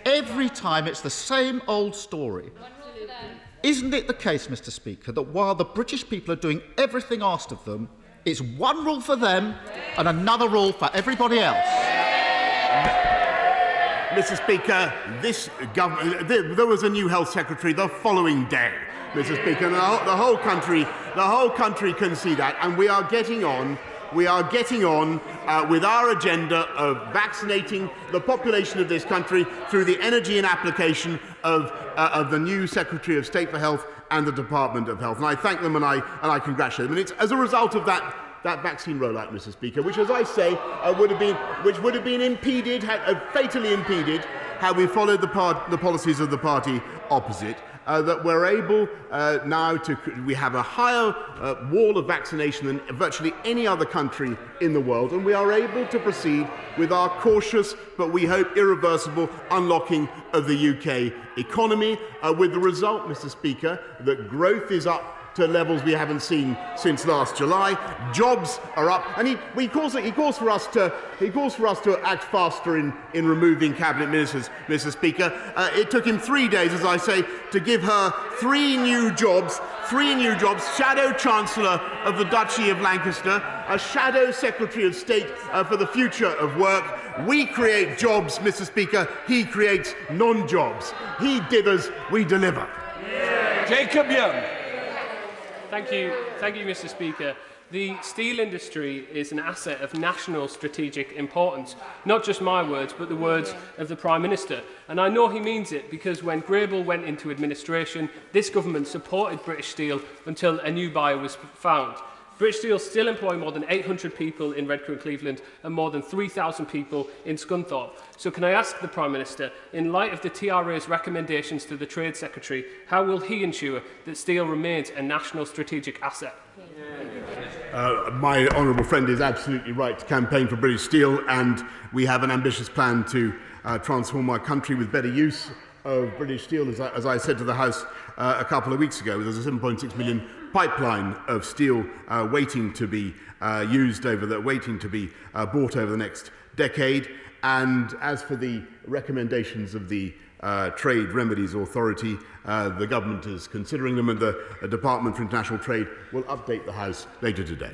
Every time it's the same old story. Isn't it the case, Mr. Speaker, that while the British people are doing everything asked of them, it's one rule for them and another rule for everybody else?
Mr. Speaker, this government, there was a new Health Secretary the following day, Mr. Speaker, and the whole country can see that, and we are getting on with our agenda of vaccinating the population of this country through the energy and application of the new Secretary of State for Health and the Department of Health. And I thank them and I congratulate them. And it's as a result of that vaccine rollout, Mr. Speaker, which, as I say, would have been impeded, fatally impeded, had we followed the policies of the party opposite. That we're able now we have a higher wall of vaccination than virtually any other country in the world, and we are able to proceed with our cautious but we hope irreversible unlocking of the UK economy, with the result, Mr. Speaker, that growth is up to levels we haven't seen since last July. Jobs are up, and he calls for us to act faster in removing cabinet ministers, Mr. Speaker. It took him 3 days, as I say, to give her three new jobs. Shadow Chancellor of the Duchy of Lancaster, a shadow Secretary of State for the future of work. We create jobs, Mr. Speaker. He creates non-jobs. He dithers, we deliver.
Jacob Young. Thank you, Mr. Speaker. The steel industry is an asset of national strategic importance. Not just my words, but the words of the Prime Minister. And I know he means it because when Grable went into administration, this government supported British Steel until a new buyer was found. British Steel still employ more than 800 people in Redcar and Cleveland and more than 3,000 people in Scunthorpe. So can I ask the Prime Minister, in light of the TRA's recommendations to the Trade Secretary, how will he ensure that steel remains a national strategic asset?
My honourable friend is absolutely right to campaign for British Steel, and we have an ambitious plan to transform our country with better use of British Steel. As I said to the House a couple of weeks ago, there's a 7.6 million pipeline of steel waiting to be waiting to be bought over the next decade. And as for the recommendations of the Trade Remedies Authority, the government is considering them, and the Department for International Trade will update the House later today.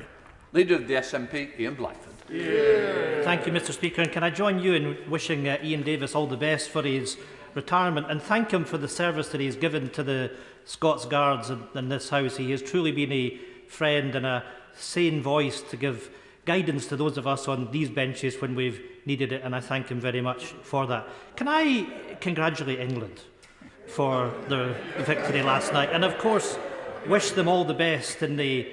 Leader of the SNP, Ian Blackford.
Yeah. Thank you, Mr. Speaker. And can I join you in wishing Ian Davis all the best for his retirement and thank him for the service that he's given to the Scots Guards in this House. He has truly been a friend and a sane voice to give guidance to those of us on these benches when we've needed it, and I thank him very much for that. Can I congratulate England for their victory last night, and of course wish them all the best in the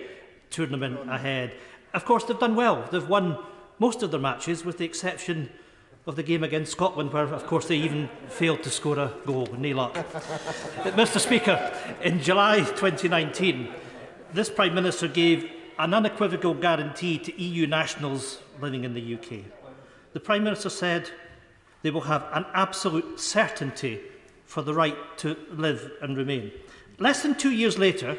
tournament ahead. Of course, they've done well. They've won most of their matches, with the exception of the game against Scotland, where, of course, they even failed to score a goal. No luck. But, Mr. Speaker, in July 2019, this Prime Minister gave an unequivocal guarantee to EU nationals living in the UK. The Prime Minister said they will have an absolute certainty for the right to live and remain. Less than 2 years later,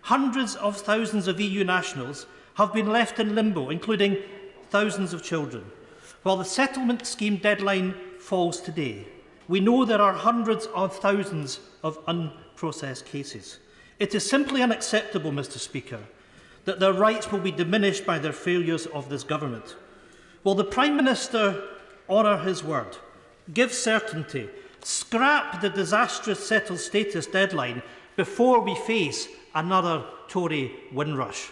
hundreds of thousands of EU nationals have been left in limbo, including thousands of children. While the settlement scheme deadline falls today, we know there are hundreds of thousands of unprocessed cases. It is simply unacceptable, Mr. Speaker, that their rights will be diminished by their failures of this government. Will the Prime Minister honour his word, give certainty, scrap the disastrous settled status deadline before we face another Tory Windrush?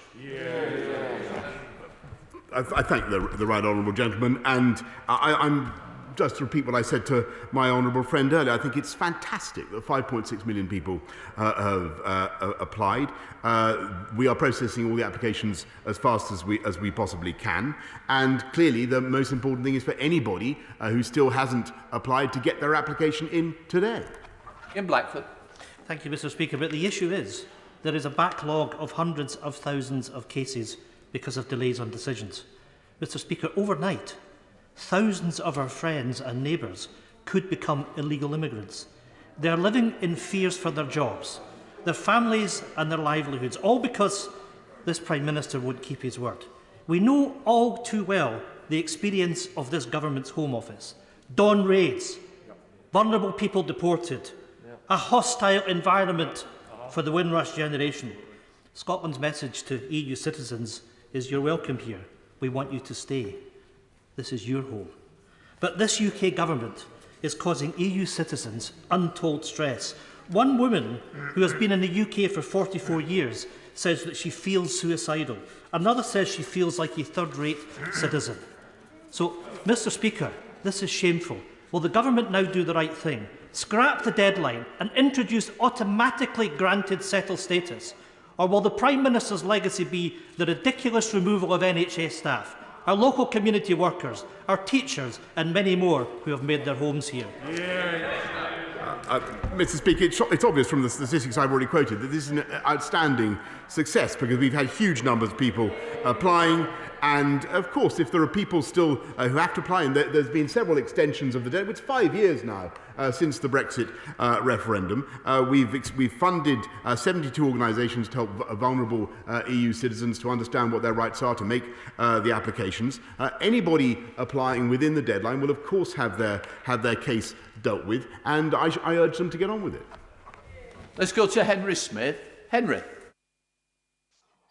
I thank the right honourable gentleman, and I'm just to repeat what I said to my honourable friend earlier. I think it's fantastic that 5.6 million people have applied. We are processing all the applications as fast as we possibly can, and clearly the most important thing is for anybody who still hasn't applied to get their application in today.
In Blackford.
Thank you, Mr. Speaker. But the issue is there is a backlog of hundreds of thousands of cases because of delays on decisions. Mr. Speaker, overnight, thousands of our friends and neighbours could become illegal immigrants. They are living in fears for their jobs, their families and their livelihoods, all because this Prime Minister won't keep his word. We know all too well the experience of this government's Home Office. Dawn raids, vulnerable people deported, a hostile environment for the Windrush generation. Scotland's message to EU citizens is you're welcome here. We want you to stay. This is your home. But this UK government is causing EU citizens untold stress. One woman who has been in the UK for 44 years says that she feels suicidal. Another says she feels like a third-rate citizen. So, Mr Speaker, this is shameful. Will the government now do the right thing? Scrap the deadline and introduce automatically granted settled status? Or will the Prime Minister's legacy be the ridiculous removal of NHS staff, our local community workers, our teachers and many more who have made their homes here?
Mr Speaker, it's obvious from the statistics I've already quoted that this is an outstanding success because we've had huge numbers of people applying. And, of course, if there are people still who have to apply, and there's been several extensions of the deadline, it's 5 years now since the Brexit referendum. We've funded 72 organisations to help vulnerable EU citizens to understand what their rights are, to make the applications. Anybody applying within the deadline will, of course, have their case dealt with, and I urge them to get on with it.
Let's go to Henry Smith. Henry.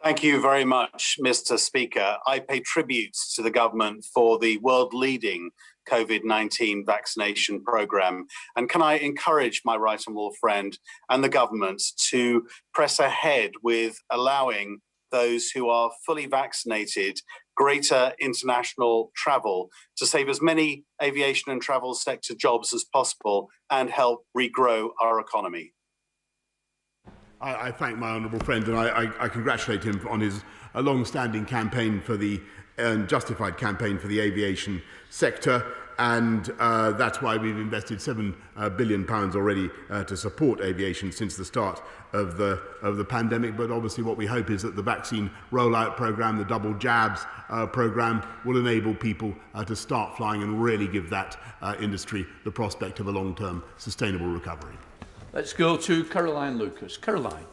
Thank you very much, Mr Speaker. I pay tribute to the government for the world-leading COVID-19 vaccination programme. And can I encourage my right honourable friend and the government to press ahead with allowing those who are fully vaccinated greater international travel to save as many aviation and travel sector jobs as possible and help regrow our economy?
I thank my honourable friend and I congratulate him on his long-standing campaign for the justified campaign for the aviation sector, and that's why we've invested £7 billion already to support aviation since the start of the pandemic. But obviously what we hope is that the vaccine rollout programme, the double jabs programme, will enable people to start flying and really give that industry the prospect of a long-term sustainable recovery.
Let's go to Caroline Lucas. Caroline.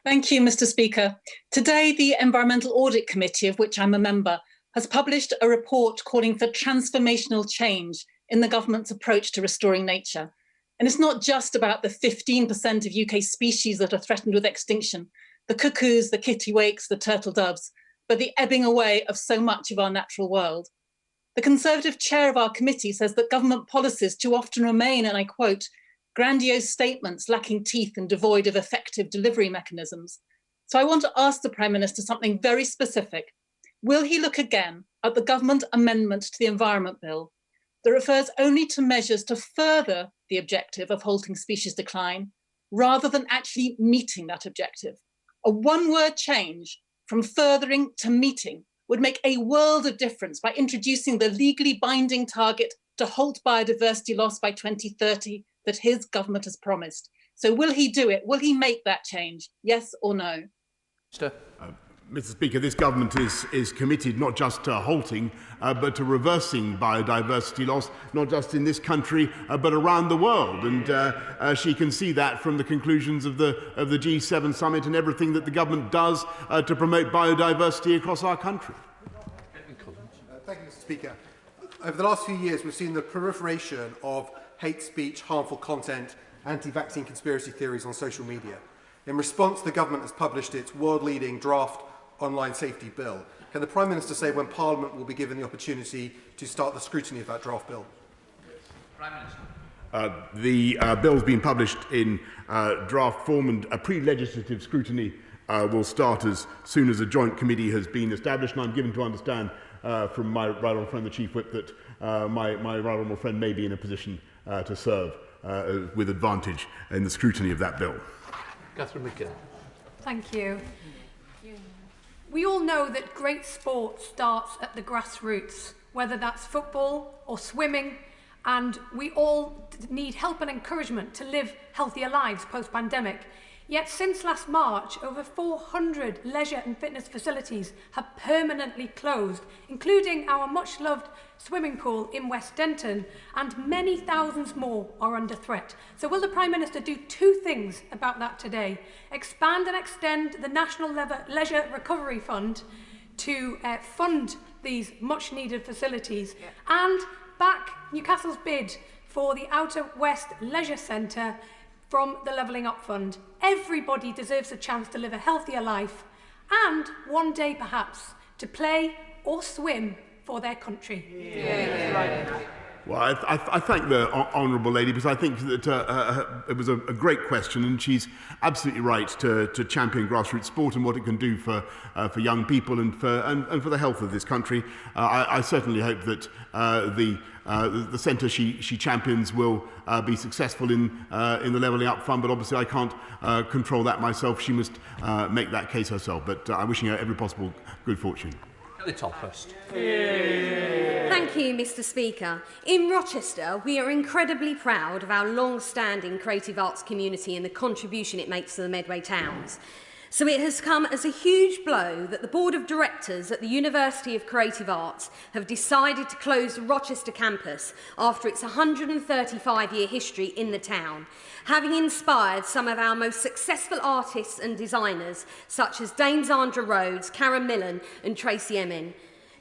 Thank you, Mr Speaker. Today, the Environmental Audit Committee, of which I'm a member, has published a report calling for transformational change in the government's approach to restoring nature. And it's not just about the 15% of UK species that are threatened with extinction, the cuckoos, the kittiwakes, the turtle doves, but the ebbing away of so much of our natural world. The Conservative chair of our committee says that government policies too often remain, and I quote, grandiose statements lacking teeth and devoid of effective delivery mechanisms. So I want to ask the Prime Minister something very specific. Will he look again at the government amendment to the Environment Bill that refers only to measures to further the objective of halting species decline, rather than actually meeting that objective? A one-word change from furthering to meeting would make a world of difference by introducing the legally binding target to halt biodiversity loss by 2030 that his government has promised. So will he do it? Will he make that change? Yes or no?
Mr Speaker, this government is committed not just to halting, but to reversing biodiversity loss, not just in this country, but around the world. And she can see that from the conclusions of the G7 summit and everything that the government does to promote biodiversity across our country.
Thank you, Mr Speaker. Over the last few years, we've seen the proliferation of hate speech, harmful content, anti-vaccine conspiracy theories on social media. In response, the government has published its world-leading draft online safety bill. Can the Prime Minister say when Parliament will be given the opportunity to start the scrutiny of that draft bill?
Prime Minister. The bill's been published in draft form, and a pre-legislative scrutiny will start as soon as a joint committee has been established. And I'm given to understand from my right honourable friend, the Chief Whip, that my right honourable friend may be in a position to serve with advantage in the scrutiny of that bill.
Catherine McKinnon.
Thank you. We all know that great sport starts at the grassroots, whether that's football or swimming, and we all need help and encouragement to live healthier lives post-pandemic. Yet since last March, over 400 leisure and fitness facilities have permanently closed, including our much-loved swimming pool in West Denton, and many thousands more are under threat. So will the Prime Minister do two things about that today? Expand and extend the National Leisure Recovery Fund to fund these much-needed facilities, and back Newcastle's bid for the Outer West Leisure Centre from the Levelling Up Fund. Everybody deserves a chance to live a healthier life and one day perhaps to play or swim for their country.
Well, I thank the honourable lady, because I think that it was a great question, and she's absolutely right to champion grassroots sport and what it can do for young people and for the health of this country. I certainly hope that the centre she champions will be successful in the Levelling Up Fund, but obviously I can't control that myself. She must make that case herself. But I'm wishing her every possible good fortune.
At the top first.
Thank you, Mr. Speaker. In Rochester, we are incredibly proud of our long-standing creative arts community and the contribution it makes to the Medway towns. So it has come as a huge blow that the Board of Directors at the University of Creative Arts have decided to close the Rochester campus after its 135-year history in the town, having inspired some of our most successful artists and designers, such as Dame Zandra Rhodes, Karen Millen and Tracy Emin.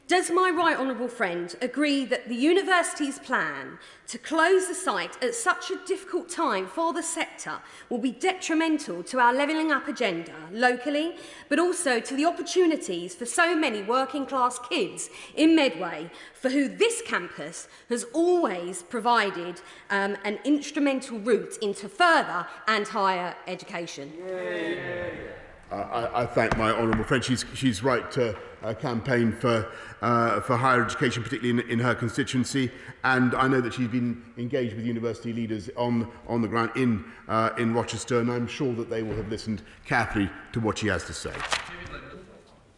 Does my right honourable friend agree that the university's plan to close the site at such a difficult time for the sector will be detrimental to our levelling up agenda locally, but also to the opportunities for so many working class kids in Medway, for who this campus has always provided an instrumental route into further and higher education?
I thank my honourable friend. She's right to campaign for higher education, particularly in her constituency, and I know that she's been engaged with university leaders on the ground in Rochester, and I'm sure that they will have listened carefully to what she has to say.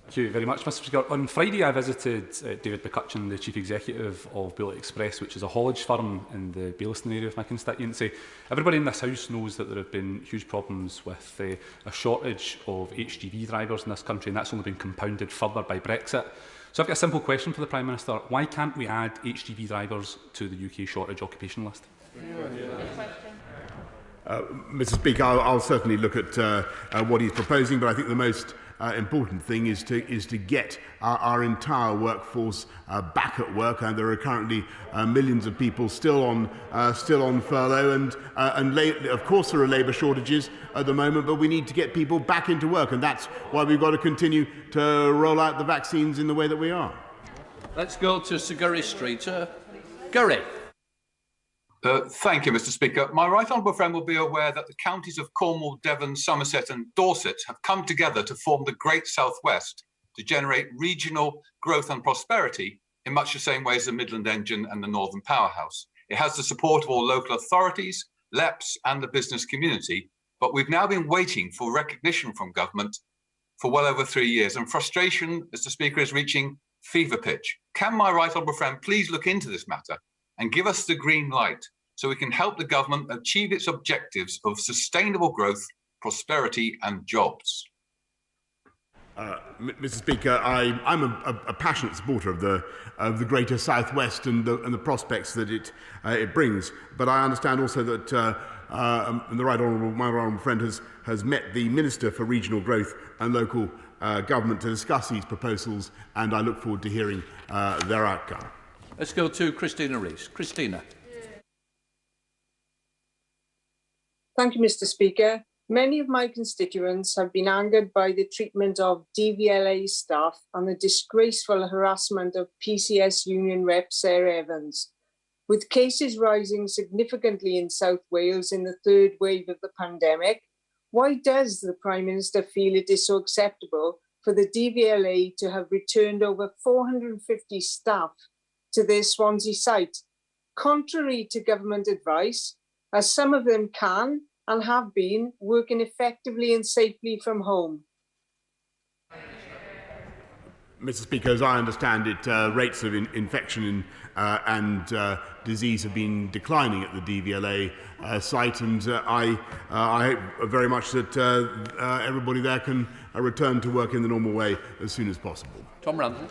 Thank you very much, Mr. Speaker. On Friday, I visited David McCutcheon, the Chief Executive of Bullet Express, which is a haulage firm in the Baillieston area of my constituency. Everybody in this House knows that there have been huge problems with a shortage of HGV drivers in this country, and that's only been compounded further by Brexit. So I've got a simple question for the Prime Minister. Why can't we add HGV drivers to the UK shortage occupation list?
Mr. Speaker, I'll certainly look at what he's proposing, but I think the most important thing is to get our entire workforce back at work, and there are currently millions of people still on furlough, and of course there are labour shortages at the moment, but we need to get people back into work, and that's why we've got to continue to roll out the vaccines in the way that we are.
Let's go to Sir Gurry Street. Gurry.
Thank you, Mr. Speaker. My right honourable friend will be aware that the counties of Cornwall, Devon, Somerset and Dorset have come together to form the Great South West to generate regional growth and prosperity in much the same way as the Midland Engine and the Northern Powerhouse. It has the support of all local authorities, LEPs and the business community, but we've now been waiting for recognition from government for well over 3 years, and frustration, Mr. Speaker, is reaching fever pitch. Can my right honourable friend please look into this matter and give us the green light so we can help the government achieve its objectives of sustainable growth, prosperity and jobs?
Mr. Speaker, I'm a passionate supporter of the Greater South West and the prospects that it brings. But I understand also that my right honourable friend has met the Minister for Regional Growth and Local Government to discuss these proposals, and I look forward to hearing their outcome.
Let's go to Christina Rees. Christina.
Thank you, Mr. Speaker. Many of my constituents have been angered by the treatment of DVLA staff and the disgraceful harassment of PCS Union Rep Sarah Evans. With cases rising significantly in South Wales in the third wave of the pandemic, why does the Prime Minister feel it is so acceptable for the DVLA to have returned over 450 staff to their Swansea site, contrary to government advice, as some of them can and have been working effectively and safely from home?
Mr. Speaker, as I understand it, rates of infection and disease have been declining at the DVLA site, and I hope very much that everybody there can return to work in the normal way as soon as possible.
Tom Randall.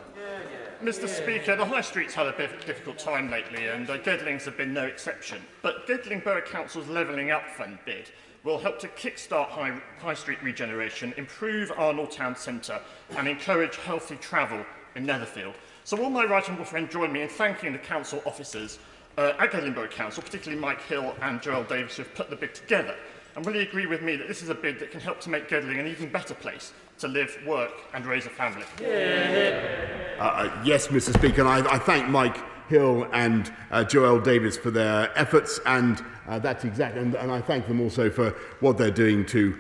Mr. Speaker, the High Street's had a bit of a difficult time lately, and Gedlings have been no exception. But Gedling Borough Council's Levelling Up Fund bid will help to kickstart High Street regeneration, improve Arnold Town Centre, and encourage healthy travel in Netherfield. So will my right honourable friend join me in thanking the council officers at Gedling Borough Council, particularly Mike Hill and Joel Davis, who have put the bid together? And will he agree with me that this is a bid that can help to make Gedling an even better place to live, work and raise a family?
Yes, Mr. Speaker, and I thank Mike Hill and Joel Davis for their efforts, and that's exactly, and I thank them also for what they're doing to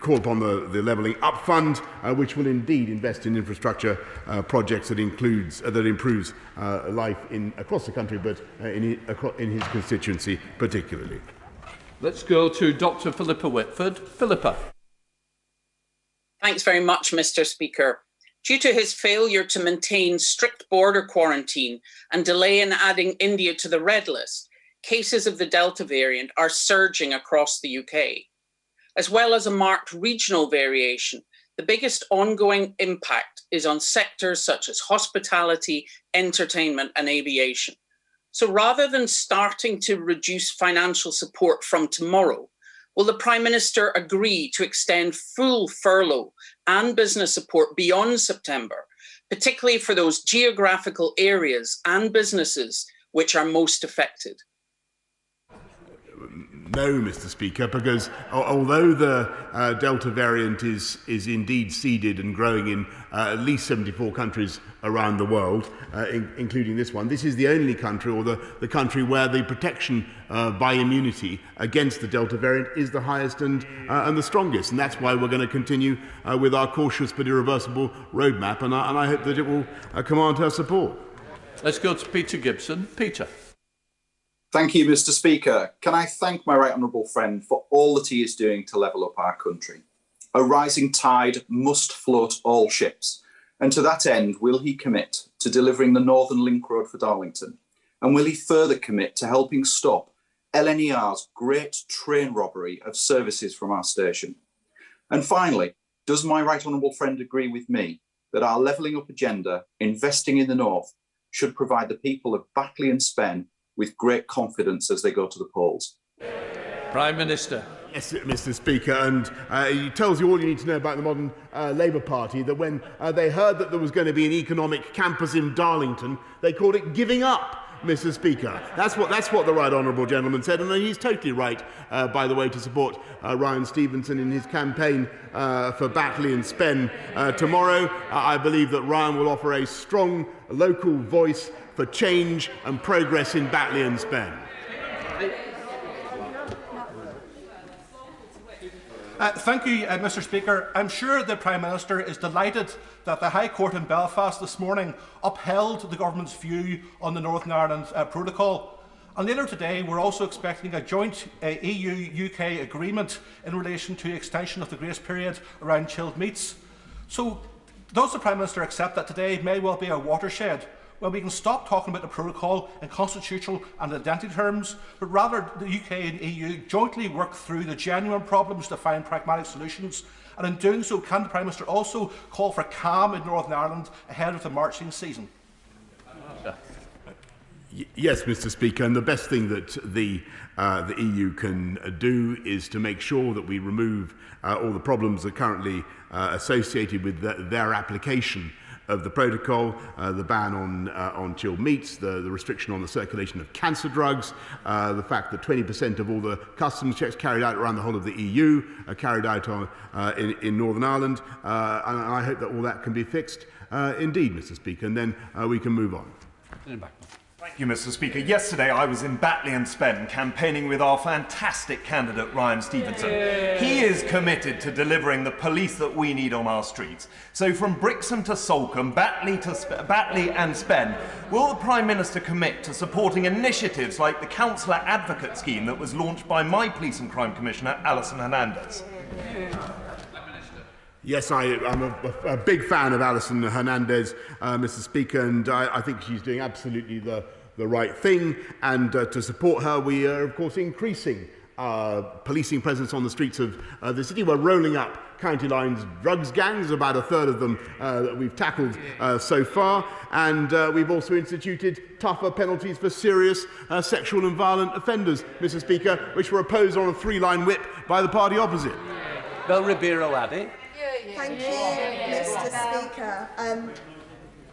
call upon the Levelling Up Fund, which will indeed invest in infrastructure projects that improves life across the country, but in his constituency particularly.
Let's go to Dr. Philippa Whitford. Philippa.
Thanks very much, Mr. Speaker. Due to his failure to maintain strict border quarantine and delay in adding India to the red list, cases of the Delta variant are surging across the UK. As well as a marked regional variation, the biggest ongoing impact is on sectors such as hospitality, entertainment and aviation. So rather than starting to reduce financial support from tomorrow, will the Prime Minister agree to extend full furlough and business support beyond September, particularly for those geographical areas and businesses which are most affected?
No, Mr. Speaker, because although the Delta variant is indeed seeded and growing in at least 74 countries around the world, including this one, this is the only country, or the country where the protection by immunity against the Delta variant is the highest and the strongest. And that's why we're going to continue with our cautious but irreversible roadmap, and I hope that it will command her support.
Let's go to Peter Gibson. Peter.
Thank you, Mr. Speaker. Can I thank my right honourable friend for all that he is doing to level up our country? A rising tide must float all ships. And to that end, will he commit to delivering the Northern Link Road for Darlington? And will he further commit to helping stop LNER's great train robbery of services from our station? And finally, does my right honourable friend agree with me that our levelling up agenda, investing in the North, should provide the people of Batley and Spen with great confidence as they go to the polls?
Prime Minister.
Yes, Mr. Speaker, and it tells you all you need to know about the modern Labour Party, that when they heard that there was going to be an economic campus in Darlington, they called it giving up, Mr. Speaker. That's what the right honourable gentleman said, and he's totally right, by the way, to support Ryan Stevenson in his campaign for Batley and Spen tomorrow. I believe that Ryan will offer a strong local voice for change and progress in Batley and Spen.
Thank you, Mr. Speaker. I'm sure the Prime Minister is delighted that the High Court in Belfast this morning upheld the government's view on the Northern Ireland Protocol. And later today, we're also expecting a joint EU-UK agreement in relation to extension of the grace period around chilled meats. So, does the Prime Minister accept that today may well be a watershed, when we can stop talking about the protocol in constitutional and identity terms, but rather the UK and EU jointly work through the genuine problems to find pragmatic solutions? And in doing so, can the Prime Minister also call for calm in Northern Ireland ahead of the marching season?
Yes, Mr. Speaker, and the best thing that the EU can do is to make sure that we remove all the problems that are currently associated with their application of the protocol, the ban on chilled meats, the restriction on the circulation of cancer drugs, the fact that 20% of all the customs checks carried out around the whole of the EU are carried out in Northern Ireland, and I hope that all that can be fixed indeed, Mr. Speaker, and then we can move on.
Thank you, Mr. Speaker. Yesterday I was in Batley and Spen campaigning with our fantastic candidate Ryan Stevenson. He is committed to delivering the police that we need on our streets. So from Brixham to Salcombe, Batley and Spen, will the Prime Minister commit to supporting initiatives like the Councillor Advocate Scheme that was launched by my Police and Crime Commissioner Alison Hernandez?
Yes, I'm a big fan of Alison Hernandez, Mr. Speaker, and I think she's doing absolutely the right thing. And to support her, we are, of course, increasing policing presence on the streets of the city. We're rolling up county lines drugs gangs, about a third of them that we've tackled so far. And we've also instituted tougher penalties for serious sexual and violent offenders, Mr. Speaker, which were opposed on a three-line whip by the party opposite.
Bel Ribeiro Addy.
Thank you, Mr. Speaker.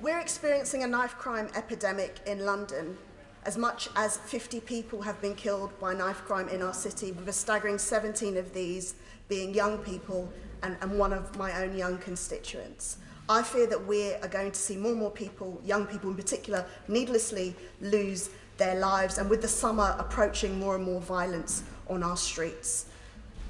We're experiencing a knife crime epidemic in London. As much as 50 people have been killed by knife crime in our city, with a staggering 17 of these being young people and one of my own young constituents. I fear that we are going to see more and more people, young people in particular, needlessly lose their lives, and with the summer approaching, more and more violence on our streets.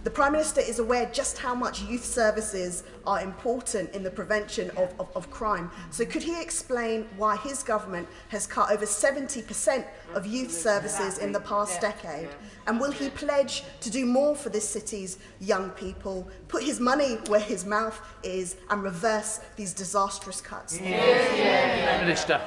The Prime Minister is aware just how much youth services are important in the prevention of crime. So could he explain why his government has cut over 70% of youth services in the past decade? And will he pledge to do more for this city's young people, put his money where his mouth is, and reverse these disastrous cuts?
Minister.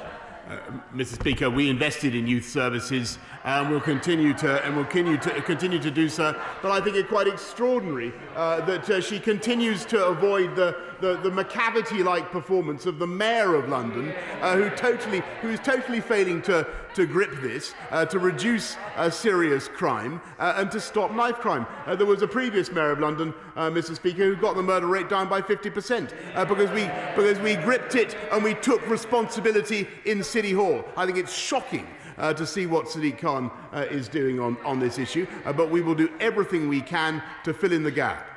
Mr. Speaker, we invested in youth services and we'll continue to do so. But I think it's quite extraordinary that she continues to avoid the McCavity-like performance of the Mayor of London, who is totally failing to grip this, to reduce serious crime and to stop knife crime. There was a previous Mayor of London, Mr. Speaker, who got the murder rate down by 50% because we gripped it and we took responsibility in City Hall. I think it's shocking to see what Sadiq Khan is doing on this issue, but we will do everything we can to fill in the gap.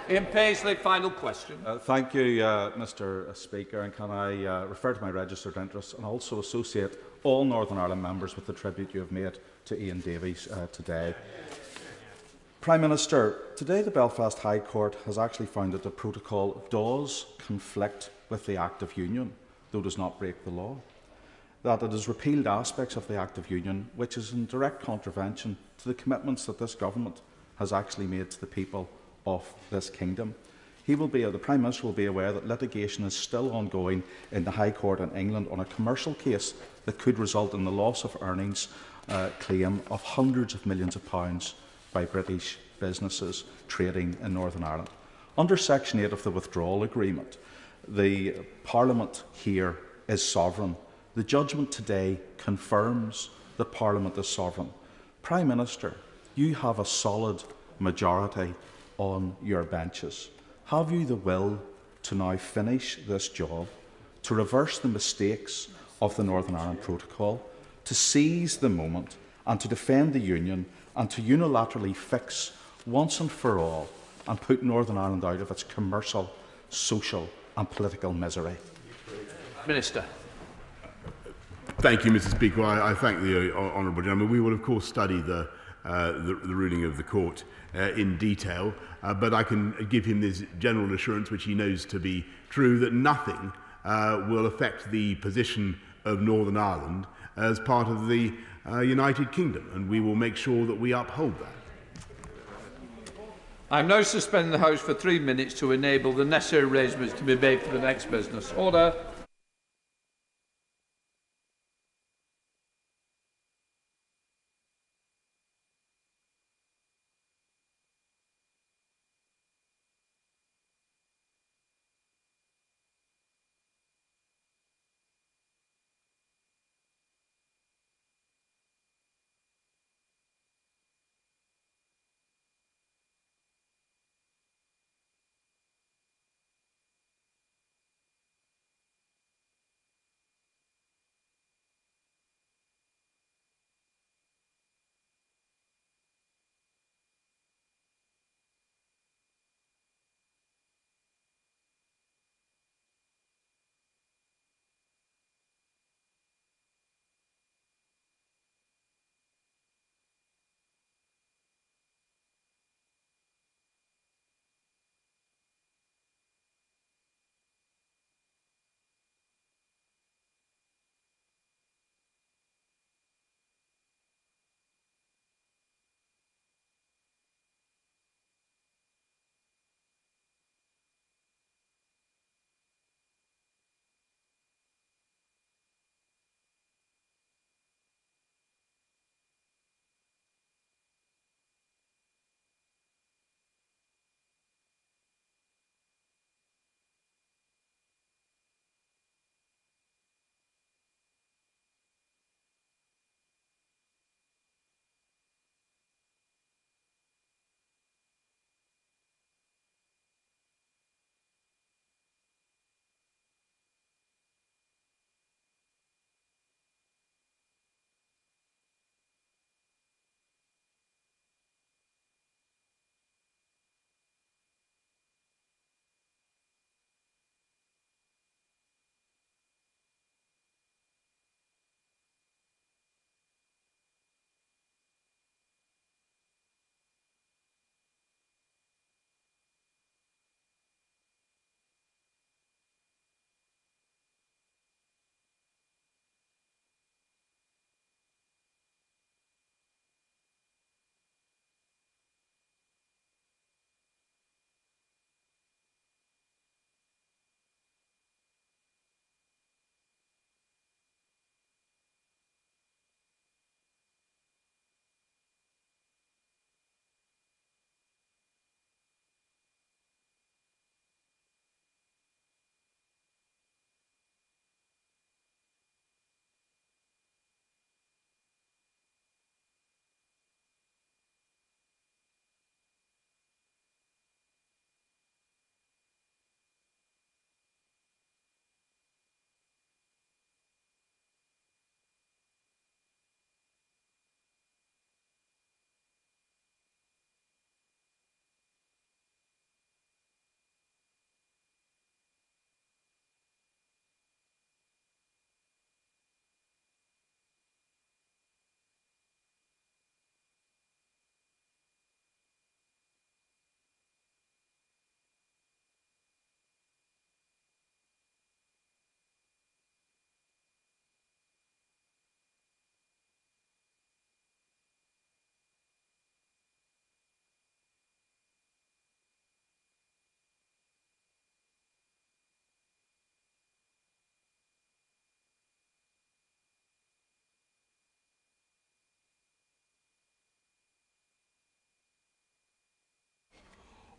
Ian Paisley, final question.
Thank you, Mr. Speaker, and can I refer to my registered interests and also associate all Northern Ireland members with the tribute you have made to Ian Davies today. Prime Minister, today the Belfast High Court has actually found that the protocol does conflict with the Act of Union, though does not break the law. That it has repealed aspects of the Act of Union which is in direct contravention to the commitments that this government has actually made to the people of this kingdom. The Prime Minister will be aware that litigation is still ongoing in the High Court in England on a commercial case that could result in the loss of earnings claim of hundreds of millions of pounds by British businesses trading in Northern Ireland. Under Section 8 of the Withdrawal Agreement, the Parliament here is sovereign. The judgment today confirms that Parliament is sovereign. Prime Minister, you have a solid majority on your benches. Have you the will to now finish this job, to reverse the mistakes of the Northern Ireland Protocol, to seize the moment and to defend the Union and to unilaterally fix once and for all and put Northern Ireland out of its commercial, social and political misery?
Minister.
Thank you, Mr. Speaker. I thank the honourable gentleman. We will, of course, study the ruling of the court in detail, but I can give him this general assurance, which he knows to be true, that nothing will affect the position of Northern Ireland as part of the United Kingdom, and we will make sure that we uphold that.
I am now suspending the House for 3 minutes to enable the necessary arrangements to be made for the next business. Order.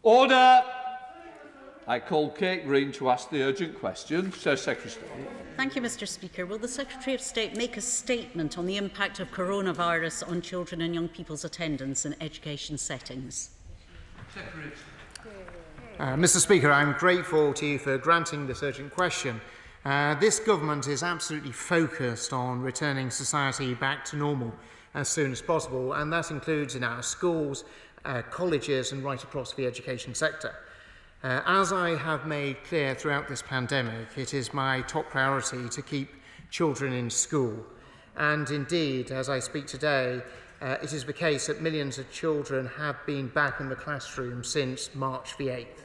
Order! I call Kate Green to ask the urgent question. Sir Secretary.
Thank you, Mr. Speaker. Will the Secretary of State make a statement on the impact of coronavirus on children and young people's attendance in education settings?
Mr. Speaker, I'm grateful to you for granting this urgent question. This government is absolutely focused on returning society back to normal as soon as possible, and that includes in our schools, colleges and right across the education sector. As I have made clear throughout this pandemic, it is my top priority to keep children in school. And indeed, as I speak today, it is the case that millions of children have been back in the classroom since March the 8th,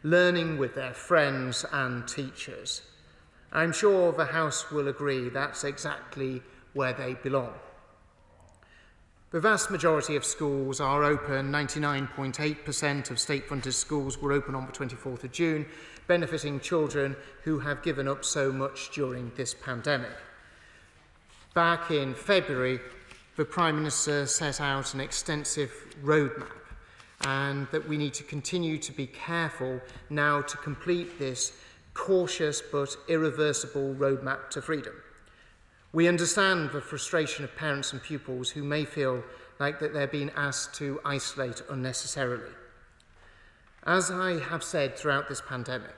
learning with their friends and teachers. I'm sure the House will agree that's exactly where they belong. The vast majority of schools are open. 99.8% of state-funded schools were open on the 24th of June, benefiting children who have given up so much during this pandemic. Back in February, the Prime Minister set out an extensive roadmap, and that we need to continue to be careful now to complete this cautious but irreversible roadmap to freedom. We understand the frustration of parents and pupils who may feel like that they're being asked to isolate unnecessarily. As I have said throughout this pandemic,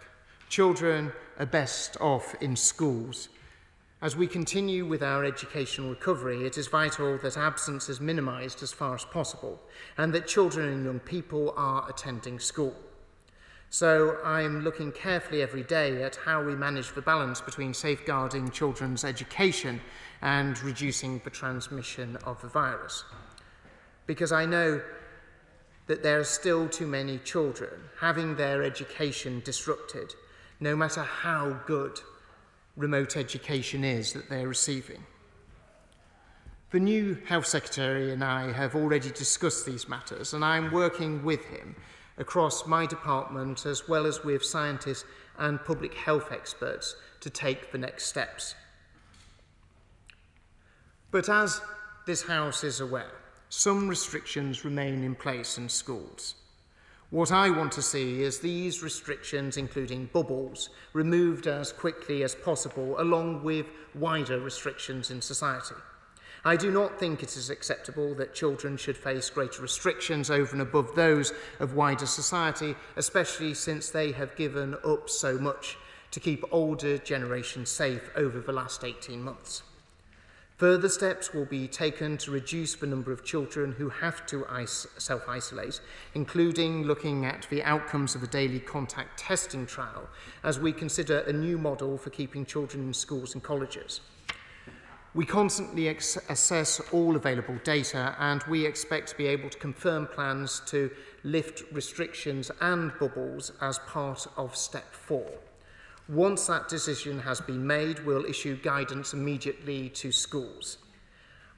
children are best off in schools. As we continue with our educational recovery, it is vital that absence is minimised as far as possible and that children and young people are attending school. So I'm looking carefully every day at how we manage the balance between safeguarding children's education and reducing the transmission of the virus. Because I know that there are still too many children having their education disrupted, no matter how good remote education is that they're receiving. The new Health Secretary and I have already discussed these matters, and I'm working with him across my department as well as with scientists and public health experts to take the next steps. But as this House is aware, some restrictions remain in place in schools. What I want to see is these restrictions, including bubbles, removed as quickly as possible, along with wider restrictions in society. I do not think it is acceptable that children should face greater restrictions over and above those of wider society, especially since they have given up so much to keep older generations safe over the last 18 months. Further steps will be taken to reduce the number of children who have to self-isolate, including looking at the outcomes of a daily contact testing trial, as we consider a new model for keeping children in schools and colleges. We constantly assess all available data, and we expect to be able to confirm plans to lift restrictions and bubbles as part of step 4. Once that decision has been made, we'll issue guidance immediately to schools.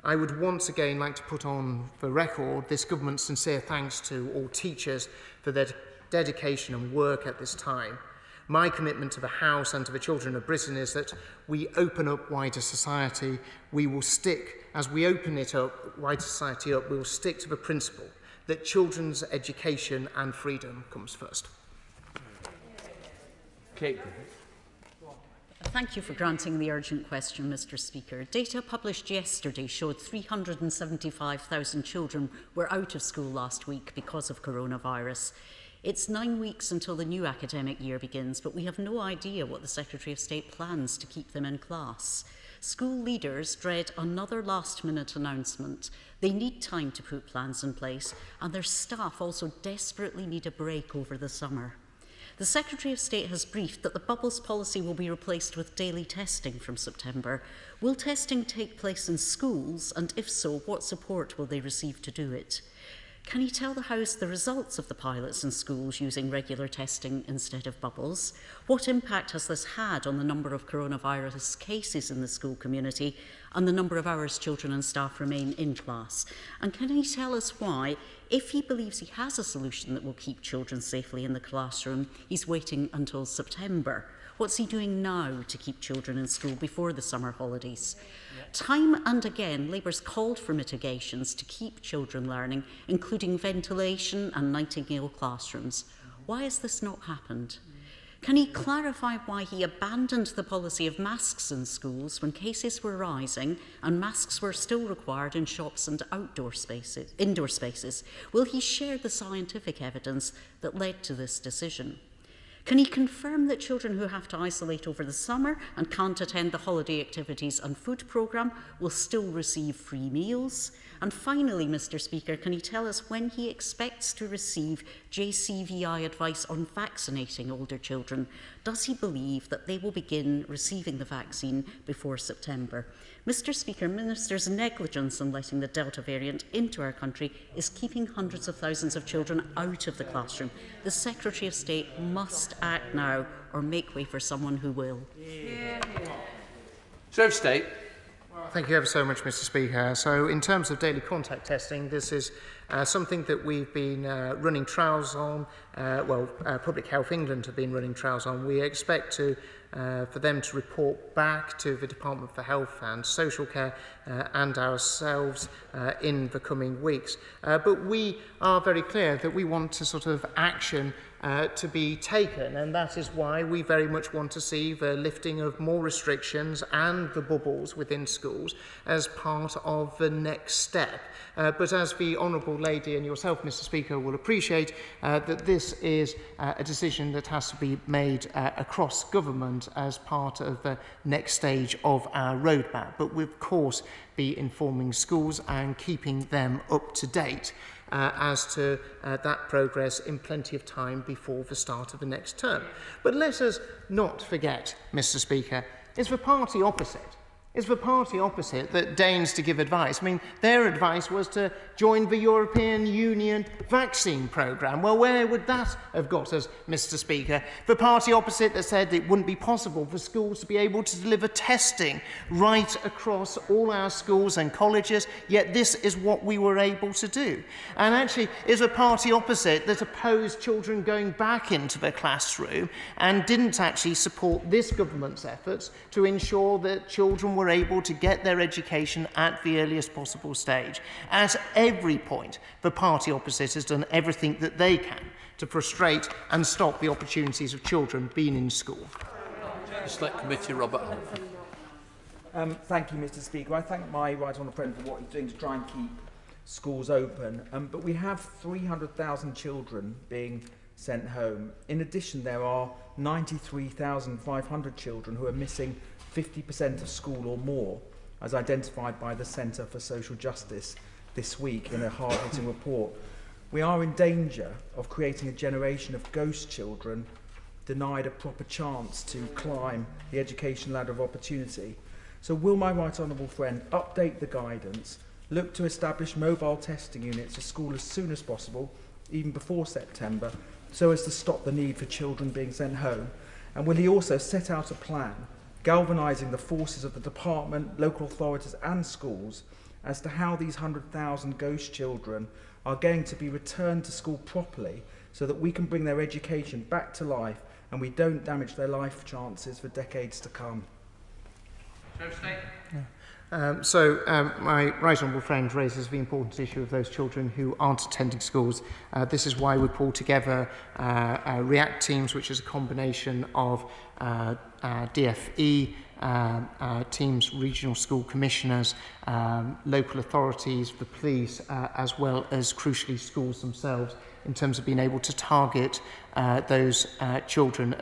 I would once again like to put on the record this government's sincere thanks to all teachers for their dedication and work at this time. My commitment to the House and to the children of Britain is that we open up wider society. We will stick, as we open it up, wider society up, we will stick to the principle that children's education and freedom comes first.
Kate.
Thank you for granting the urgent question, Mr. Speaker. Data published yesterday showed 375,000 children were out of school last week because of coronavirus. It's 9 weeks until the new academic year begins, but we have no idea what the Secretary of State plans to keep them in class. School leaders dread another last-minute announcement. They need time to put plans in place, and their staff also desperately need a break over the summer. The Secretary of State has briefed that the bubbles policy will be replaced with daily testing from September. Will testing take place in schools, and if so, what support will they receive to do it? Can you tell the House the results of the pilots in schools using regular testing instead of bubbles? What impact has this had on the number of coronavirus cases in the school community and the number of hours children and staff remain in class? And can he tell us why, if he believes he has a solution that will keep children safely in the classroom, he's waiting until September? What's he doing now to keep children in school before the summer holidays? Time and again, Labour's called for mitigations to keep children learning, including ventilation and Nightingale classrooms. Why has this not happened? Can he clarify why he abandoned the policy of masks in schools when cases were rising and masks were still required in shops and indoor spaces? Will he share the scientific evidence that led to this decision? Can he confirm that children who have to isolate over the summer and can't attend the holiday activities and food programme will still receive free meals? And finally, Mr. Speaker, can he tell us when he expects to receive JCVI advice on vaccinating older children? Does he believe that they will begin receiving the vaccine before September? Mr. Speaker, Ministers' negligence in letting the Delta variant into our country is keeping hundreds of thousands of children out of the classroom. The Secretary of State must act now or make way for someone who will.
Secretary of State.
Thank you ever so much, Mr. Speaker. So in terms of daily contact testing, this is something that we've been running trials on. Public Health England have been running trials on. We expect for them to report back to the Department for Health and Social Care and ourselves in the coming weeks. But we are very clear that we want to sort of action to be taken, and that is why we very much want to see the lifting of more restrictions and the bubbles within schools as part of the next step. But as the Honourable Lady and yourself, Mr. Speaker, will appreciate, that this is a decision that has to be made across government as part of the next stage of our roadmap. But we, of course, be informing schools and keeping them up to date as to that progress in plenty of time before the start of the next term. But let us not forget, Mr. Speaker, it's the party opposite. It's the party opposite that deigns to give advice. I mean, their advice was to join the European Union vaccine programme. Well, where would that have got us, Mr. Speaker? The party opposite that said it wouldn't be possible for schools to be able to deliver testing right across all our schools and colleges, yet this is what we were able to do. And actually, it's a party opposite that opposed children going back into the classroom and didn't actually support this government's efforts to ensure that children were able to get their education at the earliest possible stage. At every point, the party opposite has done everything that they can to frustrate and stop the opportunities of children being in school.
Select Committee, Robert Halford.
Thank you, Mr. Speaker. I thank my right honourable friend for what he's doing to try and keep schools open. But we have 300,000 children being sent home. In addition, there are 93,500 children who are missing 50% of school or more, as identified by the Centre for Social Justice this week in a hard-hitting report. We are in danger of creating a generation of ghost children denied a proper chance to climb the education ladder of opportunity. So will my right honourable friend update the guidance, look to establish mobile testing units at school as soon as possible, even before September, so as to stop the need for children being sent home? And will he also set out a plan galvanising the forces of the department, local authorities and schools as to how these 100,000 ghost children are going to be returned to school properly so that we can bring their education back to life and we don't damage their life chances for decades to come?
My right honourable friend raises the important issue of those children who aren't attending schools. This is why we pulled together REACT teams, which is a combination of DFE teams, regional school commissioners, local authorities, the police, as well as, crucially, schools themselves, in terms of being able to target those children,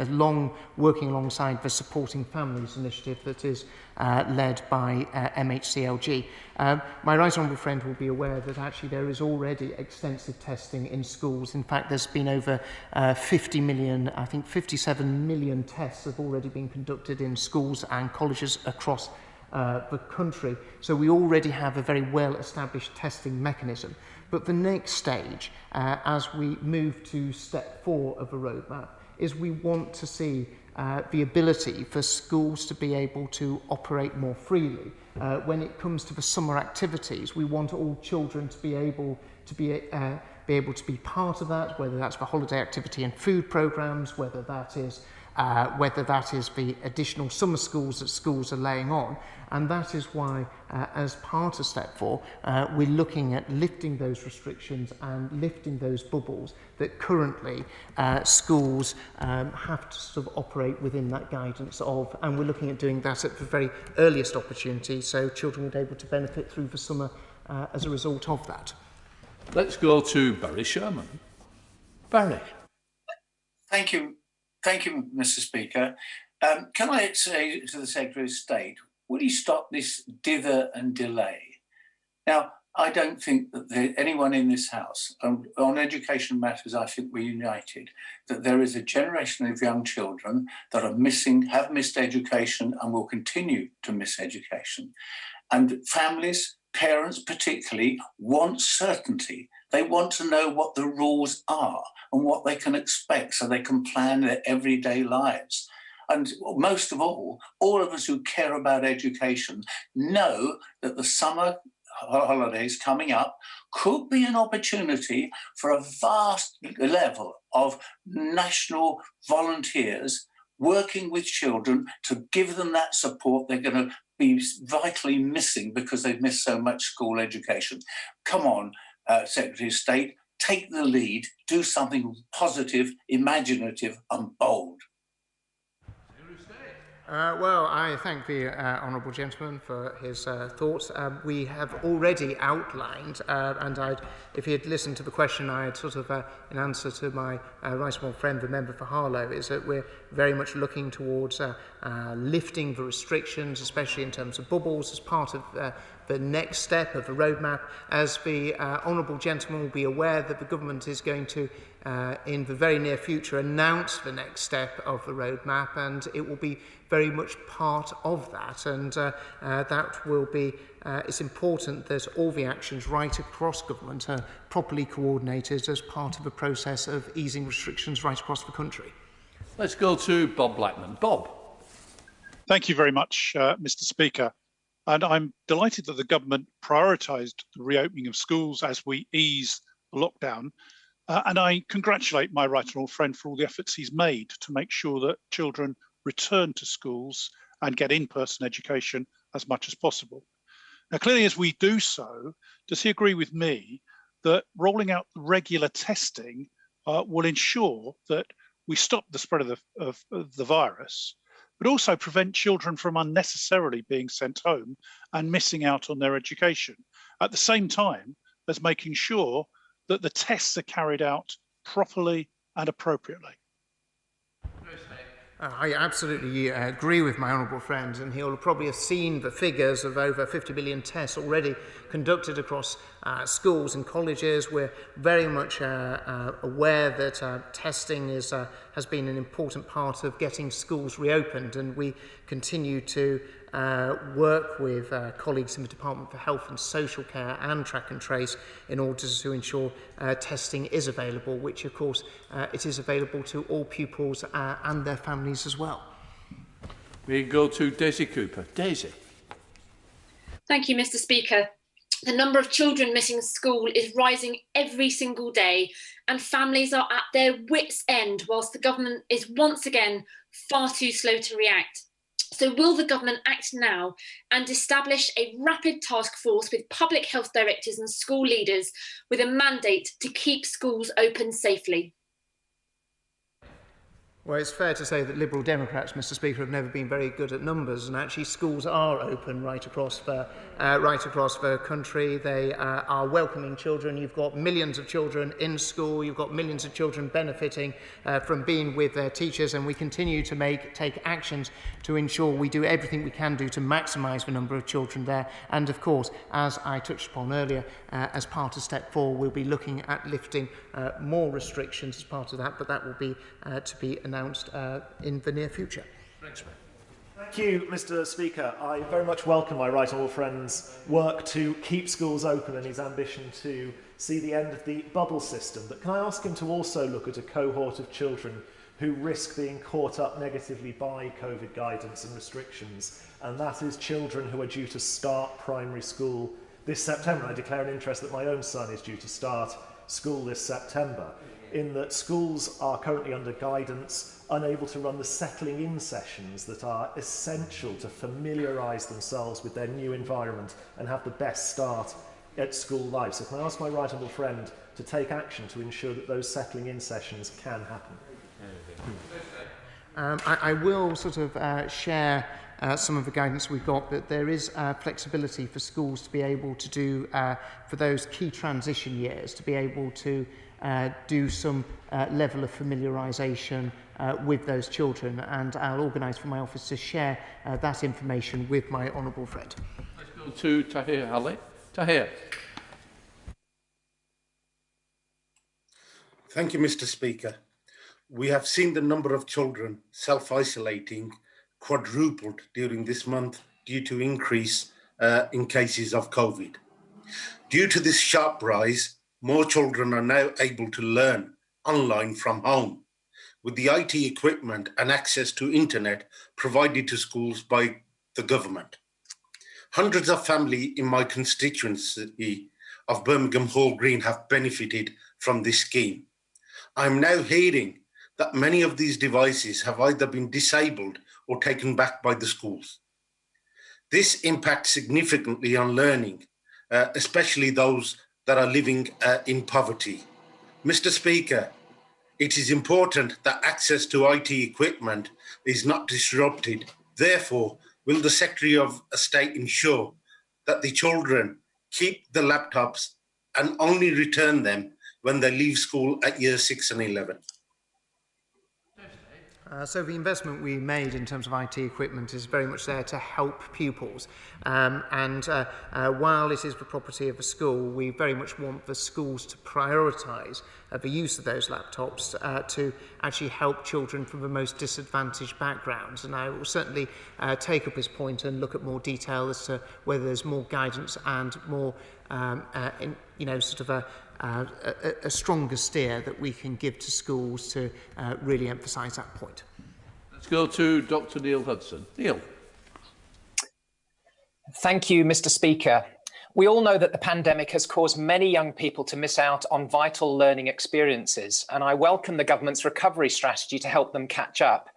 working alongside the Supporting Families initiative that is led by MHCLG. My right honourable friend will be aware that actually there is already extensive testing in schools. In fact, there's been over 50 million, I think 57 million tests have already been conducted in schools and colleges across the country. So we already have a very well-established testing mechanism. But the next stage, as we move to step 4 of the roadmap, is we want to see the ability for schools to be able to operate more freely. When it comes to the summer activities, we want all children to be able to be part of that, whether that's for holiday activity and food programmes, whether that is whether that is the additional summer schools that schools are laying on. And that is why, as part of Step 4, we're looking at lifting those restrictions and lifting those bubbles that currently schools have to sort of operate within that guidance of, and we're looking at doing that at the very earliest opportunity, so children would be able to benefit through the summer as a result of that.
Let's go to Barry Sherman. Barry.
Thank you, Mr. Speaker. Can I say to the Secretary of State, will he stop this dither and delay? Now, I don't think that anyone in this House, on education matters, I think we're united, that there is a generation of young children that are missing, have missed education and will continue to miss education. And families, parents particularly, want certainty. They want to know what the rules are and what they can expect so they can plan their everyday lives. And most of all of us who care about education know that the summer holidays coming up could be an opportunity for a vast level of national volunteers working with children to give them that support they're going to be vitally missing because they've missed so much school education. Come on, Secretary of State, take the lead, do something positive, imaginative and bold.
Well, I thank the honourable gentleman for his thoughts. We have already outlined, and if he had listened to the question, I had sort of, in answer to my right honourable friend, the member for Harlow, is that we're very much looking towards lifting the restrictions, especially in terms of bubbles, as part of the next step of the roadmap. As the honourable gentleman will be aware that the government is going to, in the very near future, announce the next step of the roadmap, and it will be very much part of that, and that will be, it's important that all the actions right across government are properly coordinated as part of a process of easing restrictions right across the country.
Let's go to Bob Blackman. Bob.
Thank you very much, Mr. Speaker. And I'm delighted that the government prioritised the reopening of schools as we ease the lockdown. And I congratulate my right honourable friend for all the efforts he's made to make sure that children return to schools and get in-person education as much as possible. Now, clearly, as we do so, does he agree with me that rolling out regular testing will ensure that we stop the spread of the virus, but also prevent children from unnecessarily being sent home and missing out on their education, at the same time as making sure that the tests are carried out properly and appropriately?
I absolutely agree with my honourable friend, and he'll probably have seen the figures of over 50 million tests already conducted across schools and colleges. We're very much aware that testing has been an important part of getting schools reopened, and we continue to work with colleagues in the Department for Health and Social Care and Track and Trace in order to ensure testing is available, which of course it is available to all pupils and their families as well.
We go to Daisy Cooper. Daisy.
Thank you, Mr. Speaker. The number of children missing school is rising every single day, and families are at their wits' end whilst the government is once again far too slow to react. So will the government act now and establish a rapid task force with public health directors and school leaders with a mandate to keep schools open safely?
Well, it's fair to say that Liberal Democrats, Mr. Speaker, have never been very good at numbers, and actually schools are open right across the country. They are welcoming children. You've got millions of children in school. You've got millions of children benefiting from being with their teachers, and we continue to take actions to ensure we do everything we can do to maximise the number of children there. And of course, as I touched upon earlier, as part of Step 4, we'll be looking at lifting more restrictions as part of that, but that will be to be announced in the near future.
Thanks, mate.
Thank you, Mr. Speaker. I very much welcome my right honourable friend's work to keep schools open and his ambition to see the end of the bubble system. But can I ask him to also look at a cohort of children who risk being caught up negatively by COVID guidance and restrictions, and that is children who are due to start primary school this September. I declare an interest that my own son is due to start school this September, in that schools are currently under guidance, unable to run the settling in sessions that are essential to familiarise themselves with their new environment and have the best start at school life. So can I ask my right honourable friend to take action to ensure that those settling in sessions can happen?
I will sort of share some of the guidance we've got, but there is flexibility for schools to be able to do, for those key transition years, to be able to do some level of familiarisation with those children, and I'll organise for my office to share that information with my honourable friend.
Let's go to Tahir Ali. Tahir.
Thank you, Mr. Speaker. We have seen the number of children self-isolating quadrupled during this month due to increase in cases of COVID. Due to this sharp rise, more children are now able to learn online from home, with the IT equipment and access to internet provided to schools by the government. Hundreds of families in my constituency of Birmingham Hall Green have benefited from this scheme. I'm now hearing that many of these devices have either been disabled or taken back by the schools. This impacts significantly on learning, especially those that are living in poverty. Mr. Speaker, it is important that access to IT equipment is not disrupted. Therefore, will the Secretary of State ensure that the children keep the laptops and only return them when they leave school at year 6 and 11?
So the investment we made in terms of IT equipment is very much there to help pupils. While it is the property of a school, we very much want the schools to prioritise the use of those laptops to actually help children from the most disadvantaged backgrounds. And I will certainly take up his point and look at more detail as to whether there's more guidance and more, a stronger steer that we can give to schools to really emphasise that point.
Let's go to Dr. Neil Hudson. Neil.
Thank you, Mr. Speaker. We all know that the pandemic has caused many young people to miss out on vital learning experiences, and I welcome the government's recovery strategy to help them catch up.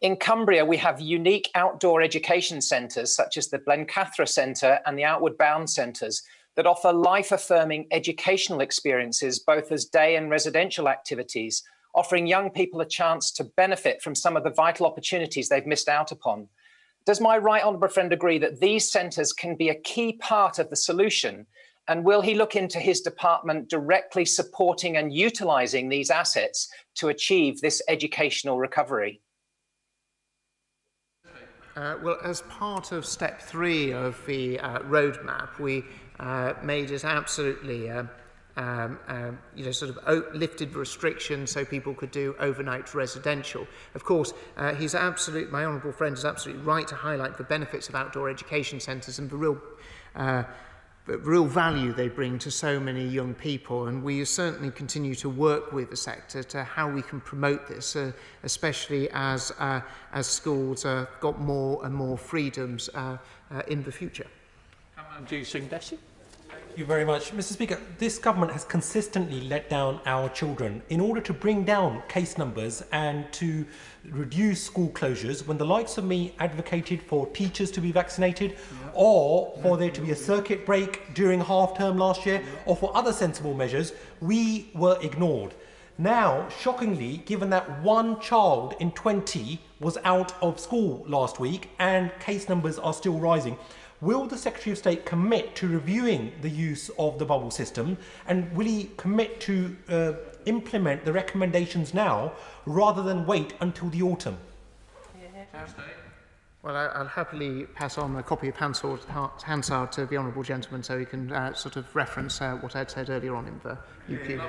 In Cumbria, we have unique outdoor education centres such as the Blencathra Centre and the Outward Bound Centres that offer life-affirming educational experiences, both as day and residential activities, offering young people a chance to benefit from some of the vital opportunities they've missed out upon. Does my right honourable friend agree that these centres can be a key part of the solution? And will he look into his department directly supporting and utilising these assets to achieve this educational recovery?
Well, as part of step 3 of the roadmap, we made it absolutely, lifted restrictions so people could do overnight residential. Of course, my honourable friend is absolutely right to highlight the benefits of outdoor education centres and the real value they bring to so many young people, and we certainly continue to work with the sector to how we can promote this, especially as schools got more and more freedoms in the future.
Thank you very much. Mr. Speaker, this government has consistently let down our children in order to bring down case numbers and to reduce school closures. When the likes of me advocated for teachers to be vaccinated, or for there to be a circuit break during half-term last year, or for other sensible measures, we were ignored. Now, shockingly, given that 1 child in 20 was out of school last week and case numbers are still rising, will the Secretary of State commit to reviewing the use of the bubble system, and will he commit to implement the recommendations now rather than wait until the autumn?
Well, I'll happily pass on a copy of Hansard to the honourable gentleman so he can reference what I'd said earlier on in the UQ.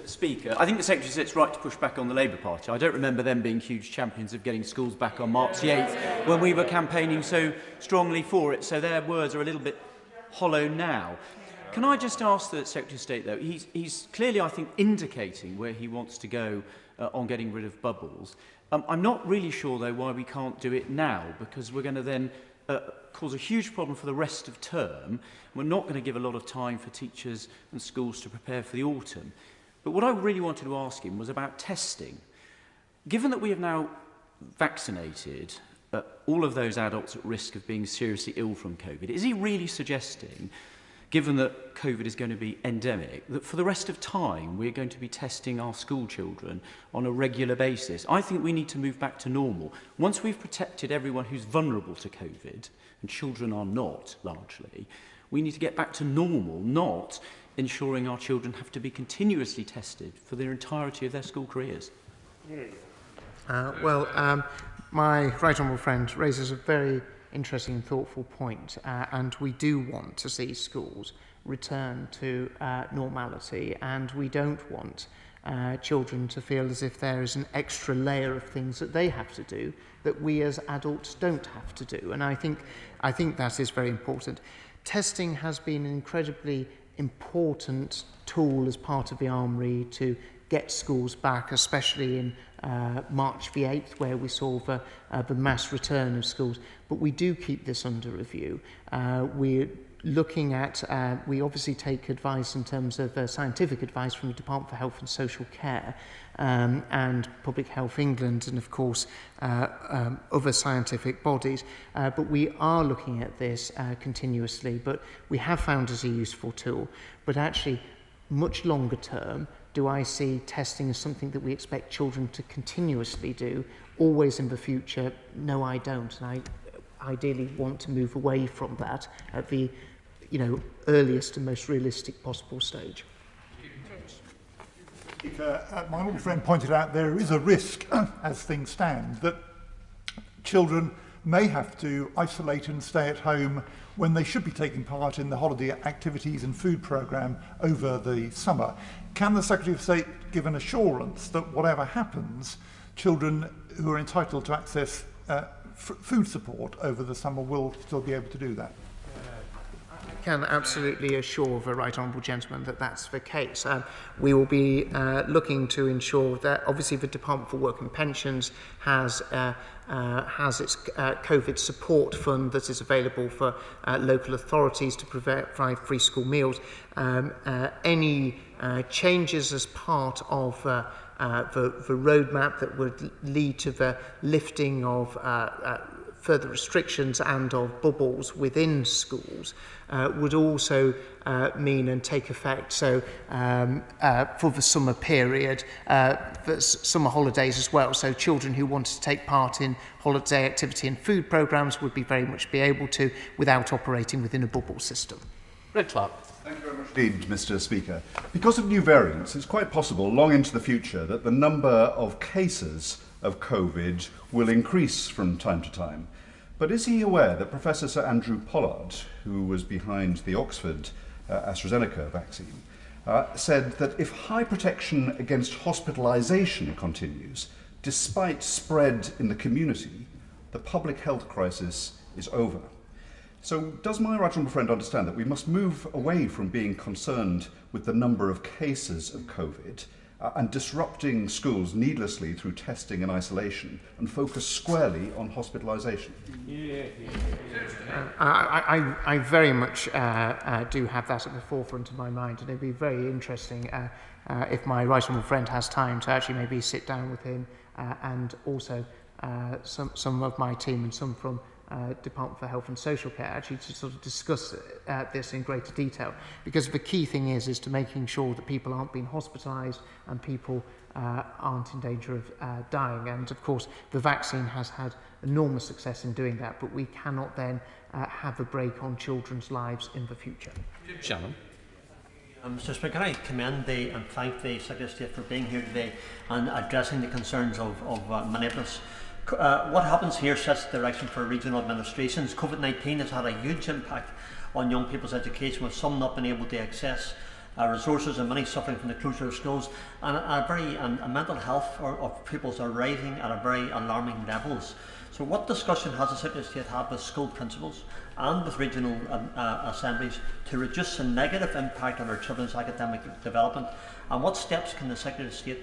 Speaker, I think the Secretary State's right to push back on the Labour Party. I don't remember them being huge champions of getting schools back on March the 8th when we were campaigning so strongly for it, so their words are a little bit hollow now. Can I just ask the Secretary of State, though, he's clearly, I think, indicating where he wants to go on getting rid of bubbles. I'm not really sure, though, why we can't do it now, because we're going to then cause a huge problem for the rest of term. We're not going to give a lot of time for teachers and schools to prepare for the autumn. But what I really wanted to ask him was about testing. Given that we have now vaccinated all of those adults at risk of being seriously ill from COVID, is he really suggesting, given that COVID is going to be endemic, that for the rest of time we're going to be testing our school children on a regular basis? I think we need to move back to normal. Once we've protected everyone who's vulnerable to COVID, and children are not, largely, we need to get back to normal, not ensuring our children have to be continuously tested for the entirety of their school careers.
My right honourable friend raises a very interesting and thoughtful point, and we do want to see schools return to normality, and we don't want children to feel as if there is an extra layer of things that they have to do that we as adults don't have to do, and I think that is very important. Testing has been an incredibly important tool as part of the armoury to get schools back, especially in March the 8th, where we saw the mass return of schools. But we do keep this under review. We're looking at, we obviously take advice in terms of scientific advice from the Department for Health and Social Care and Public Health England, and of course other scientific bodies. But we are looking at this continuously, but we have found it a useful tool. But actually, much longer term, do I see testing as something that we expect children to continuously do, always in the future? No, I don't. And I ideally want to move away from that at the earliest and most realistic possible stage.
My old friend pointed out there is a risk, as things stand, that children may have to isolate and stay at home when they should be taking part in the holiday activities and food programme over the summer. Can the Secretary of State give an assurance that whatever happens, children who are entitled to access food support over the summer will still be able to do that?
I can absolutely assure the right honourable gentleman that that's the case. We will be looking to ensure that obviously the Department for Work and Pensions has its COVID support fund that is available for local authorities to provide free school meals. Any changes as part of the roadmap that would lead to the lifting of further restrictions and of bubbles within schools would also mean and take effect. So for the summer period, for summer holidays as well. So children who wanted to take part in holiday activity and food programmes would be very much be able to without operating within a bubble system.
Red Clark.
Thank you very much indeed, Mr. Speaker. Because of new variants, it's quite possible long into the future that the number of cases of COVID will increase from time to time. But is he aware that Professor Sir Andrew Pollard, who was behind the Oxford AstraZeneca vaccine, said that if high protection against hospitalisation continues, despite spread in the community, the public health crisis is over? So does my right honourable friend understand that we must move away from being concerned with the number of cases of COVID and disrupting schools needlessly through testing and isolation, and focus squarely on hospitalisation?
I very much do have that at the forefront of my mind, and it'd be very interesting if my right honourable friend has time to actually maybe sit down with him and also some of my team and some from Department for Health and Social Care actually to sort of discuss this in greater detail, because the key thing is to making sure that people aren't being hospitalised and people aren't in danger of dying. And of course the vaccine has had enormous success in doing that, but we cannot then have a break on children's lives in the future.
Shannon.
Mr. Speaker, I commend and thank the Secretary of State for being here today and addressing the concerns of many of us. What happens here sets the direction for regional administrations. COVID-19 has had a huge impact on young people's education, with some not being able to access resources and many suffering from the closure of schools, and mental health of pupils are rising at very alarming levels. So what discussion has the Secretary of State had with school principals and with regional assemblies to reduce the negative impact on our children's academic development? And what steps can the Secretary of State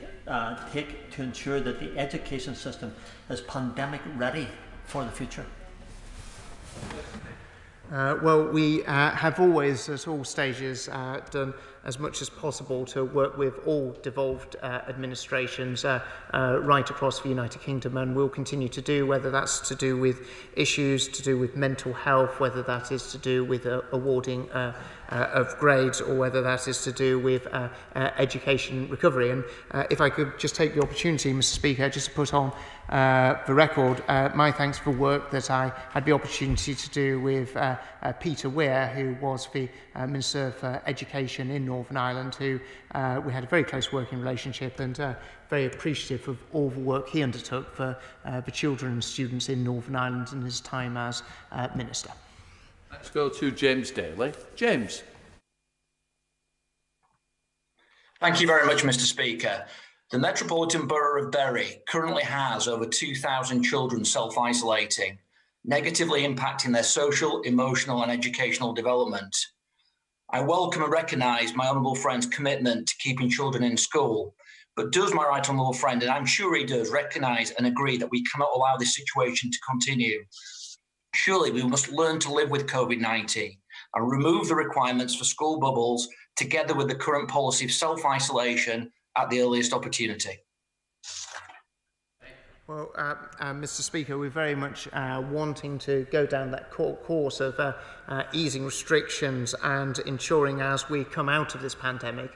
take to ensure that the education system is pandemic ready for the future?
Well, we have always, at all stages, done as much as possible to work with all devolved administrations right across the United Kingdom, and we'll continue to do, whether that's to do with issues to do with mental health, whether that is to do with awarding of grades, or whether that is to do with education recovery. And if I could just take the opportunity, Mr. Speaker, just to put on the record my thanks for work that I had the opportunity to do with Peter Weir, who was the Minister for Education in Northern Ireland, who we had a very close working relationship, and very appreciative of all the work he undertook for the children and students in Northern Ireland in his time as Minister.
Let's go to James Daly. James.
Thank you very much, Mr. Speaker. The Metropolitan Borough of Bury currently has over 2,000 children self-isolating, negatively impacting their social, emotional and educational development. I welcome and recognise my honourable friend's commitment to keeping children in school, but does my right honourable friend, and I'm sure he does, recognise and agree that we cannot allow this situation to continue? Surely we must learn to live with COVID-19 and remove the requirements for school bubbles, together with the current policy of self-isolation at the earliest opportunity.
Well, Mr. Speaker, we're very much wanting to go down that course of easing restrictions and ensuring, as we come out of this pandemic,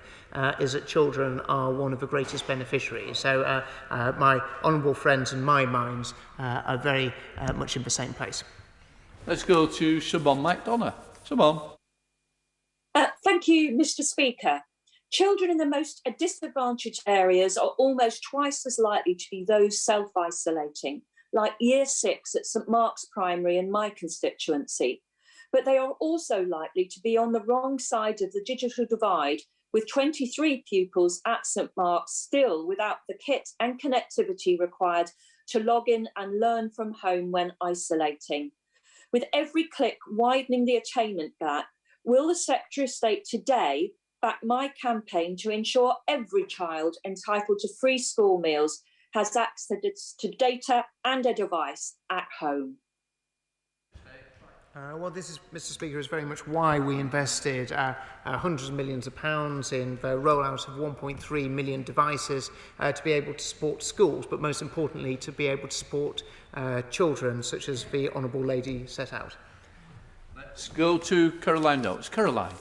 is that children are one of the greatest beneficiaries. So my honourable friends and my minds are very much in the same place.
Let's go to Siobhan McDonough. Siobhan.
Thank you, Mr. Speaker. Children in the most disadvantaged areas are almost twice as likely to be those self-isolating, like Year 6 at St Mark's Primary in my constituency. But they are also likely to be on the wrong side of the digital divide, with 23 pupils at St Mark's still without the kit and connectivity required to log in and learn from home when isolating. With every click widening the attainment gap, will the Secretary of State today back my campaign to ensure every child entitled to free school meals has access to data and a device at home?
Well, this is, Mr. Speaker, is very much why we invested hundreds of millions of pounds in the rollout of 1.3 million devices to be able to support schools, but most importantly, to be able to support children, such as the Honourable Lady set out.
Let's go to Caroline Notes. Caroline.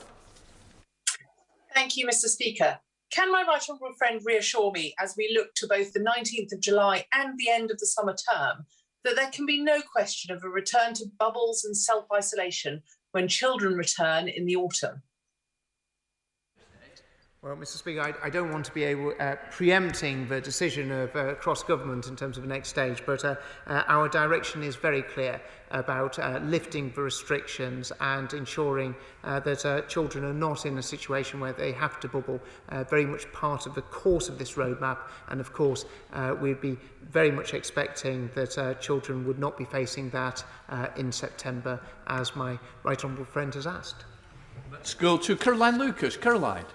Thank you, Mr. Speaker. Can my right honourable friend reassure me, as we look to both the 19th of July and the end of the summer term, that there can be no question of a return to bubbles and self-isolation when children return in the autumn?
Well, Mr. Speaker, I don't want to be preempting the decision of cross-government in terms of the next stage, but our direction is very clear about lifting the restrictions and ensuring that children are not in a situation where they have to bubble, very much part of the course of this roadmap. And of course, we'd be very much expecting that children would not be facing that in September, as my right honourable friend has asked.
Let's go to Caroline Lucas. Caroline.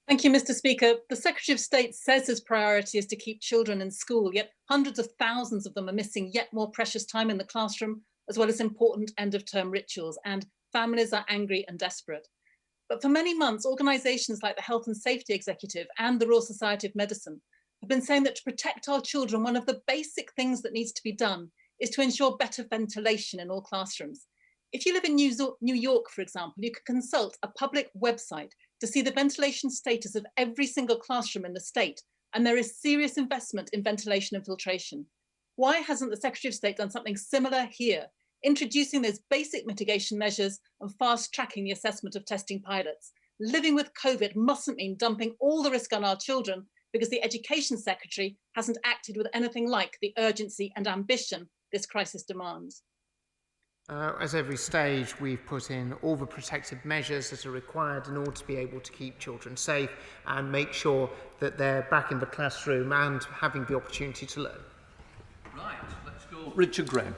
Thank you, Mr. Speaker. The Secretary of State says his priority is to keep children in school, yet hundreds of thousands of them are missing yet more precious time in the classroom, as well as important end-of-term rituals, and families are angry and desperate. But for many months, organisations like the Health and Safety Executive and the Royal Society of Medicine have been saying that to protect our children, one of the basic things that needs to be done is to ensure better ventilation in all classrooms. If you live in New York, for example, you can consult a public website to see the ventilation status of every single classroom in the state, and there is serious investment in ventilation and filtration. Why hasn't the Secretary of State done something similar here, introducing those basic mitigation measures and fast-tracking the assessment of testing pilots? Living with COVID mustn't mean dumping all the risk on our children because the Education Secretary hasn't acted with anything like the urgency and ambition this crisis demands.
As every stage, we've put in all the protective measures that are required in order to be able to keep children safe and make sure that they're back in the classroom and having the opportunity to learn.
Right, let's go. Richard Graham.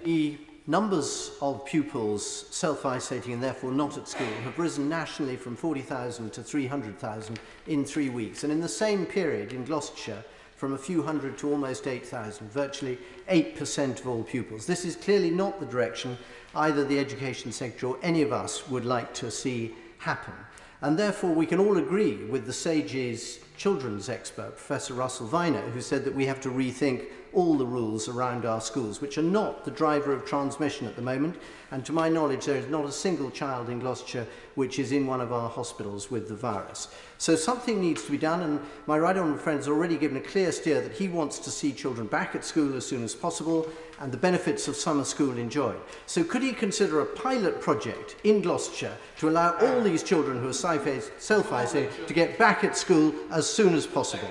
The numbers of pupils self-isolating and therefore not at school have risen nationally from 40,000 to 300,000 in 3 weeks. And in the same period in Gloucestershire, from a few hundred to almost 8,000, virtually 8% of all pupils. This is clearly not the direction either the Education Secretary or any of us would like to see happen. And therefore we can all agree with the SAGE's children's expert, Professor Russell Viner, who said that we have to rethink all the rules around our schools, which are not the driver of transmission at the moment. And to my knowledge, there is not a single child in Gloucestershire which is in one of our hospitals with the virus. So something needs to be done, and my right honourable friend has already given a clear steer that he wants to see children back at school as soon as possible and the benefits of summer school enjoyed. So could he consider a pilot project in Gloucestershire to allow all these children who are self-isolating to get back at school as soon as possible?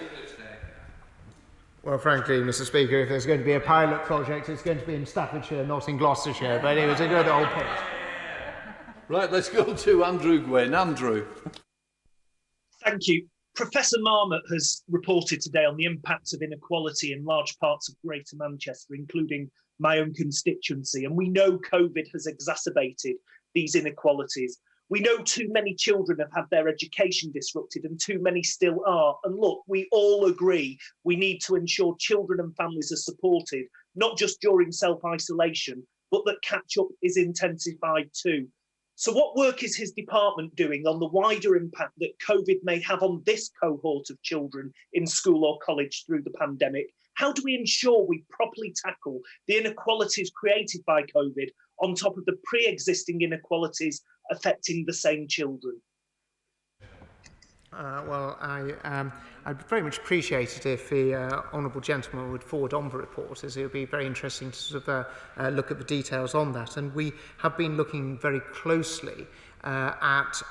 Well, frankly, Mr. Speaker, if there's going to be a pilot project, it's going to be in Staffordshire, not in Gloucestershire, but it was a good old point.
Right, let's go to Andrew Gwynn. Andrew.
Thank you. Professor Marmot has reported today on the impact of inequality in large parts of Greater Manchester, including my own constituency, and we know COVID has exacerbated these inequalities. We know too many children have had their education disrupted and too many still are. And look, we all agree we need to ensure children and families are supported, not just during self-isolation, but that catch-up is intensified too. So what work is his department doing on the wider impact that COVID may have on this cohort of children in school or college through the pandemic? How do we ensure we properly tackle the inequalities created by COVID on top of the pre-existing inequalities affecting the same children?
Well, I'd very much appreciate it if the honourable gentleman would forward on the report, as it would be very interesting to sort of look at the details on that. And we have been looking very closely at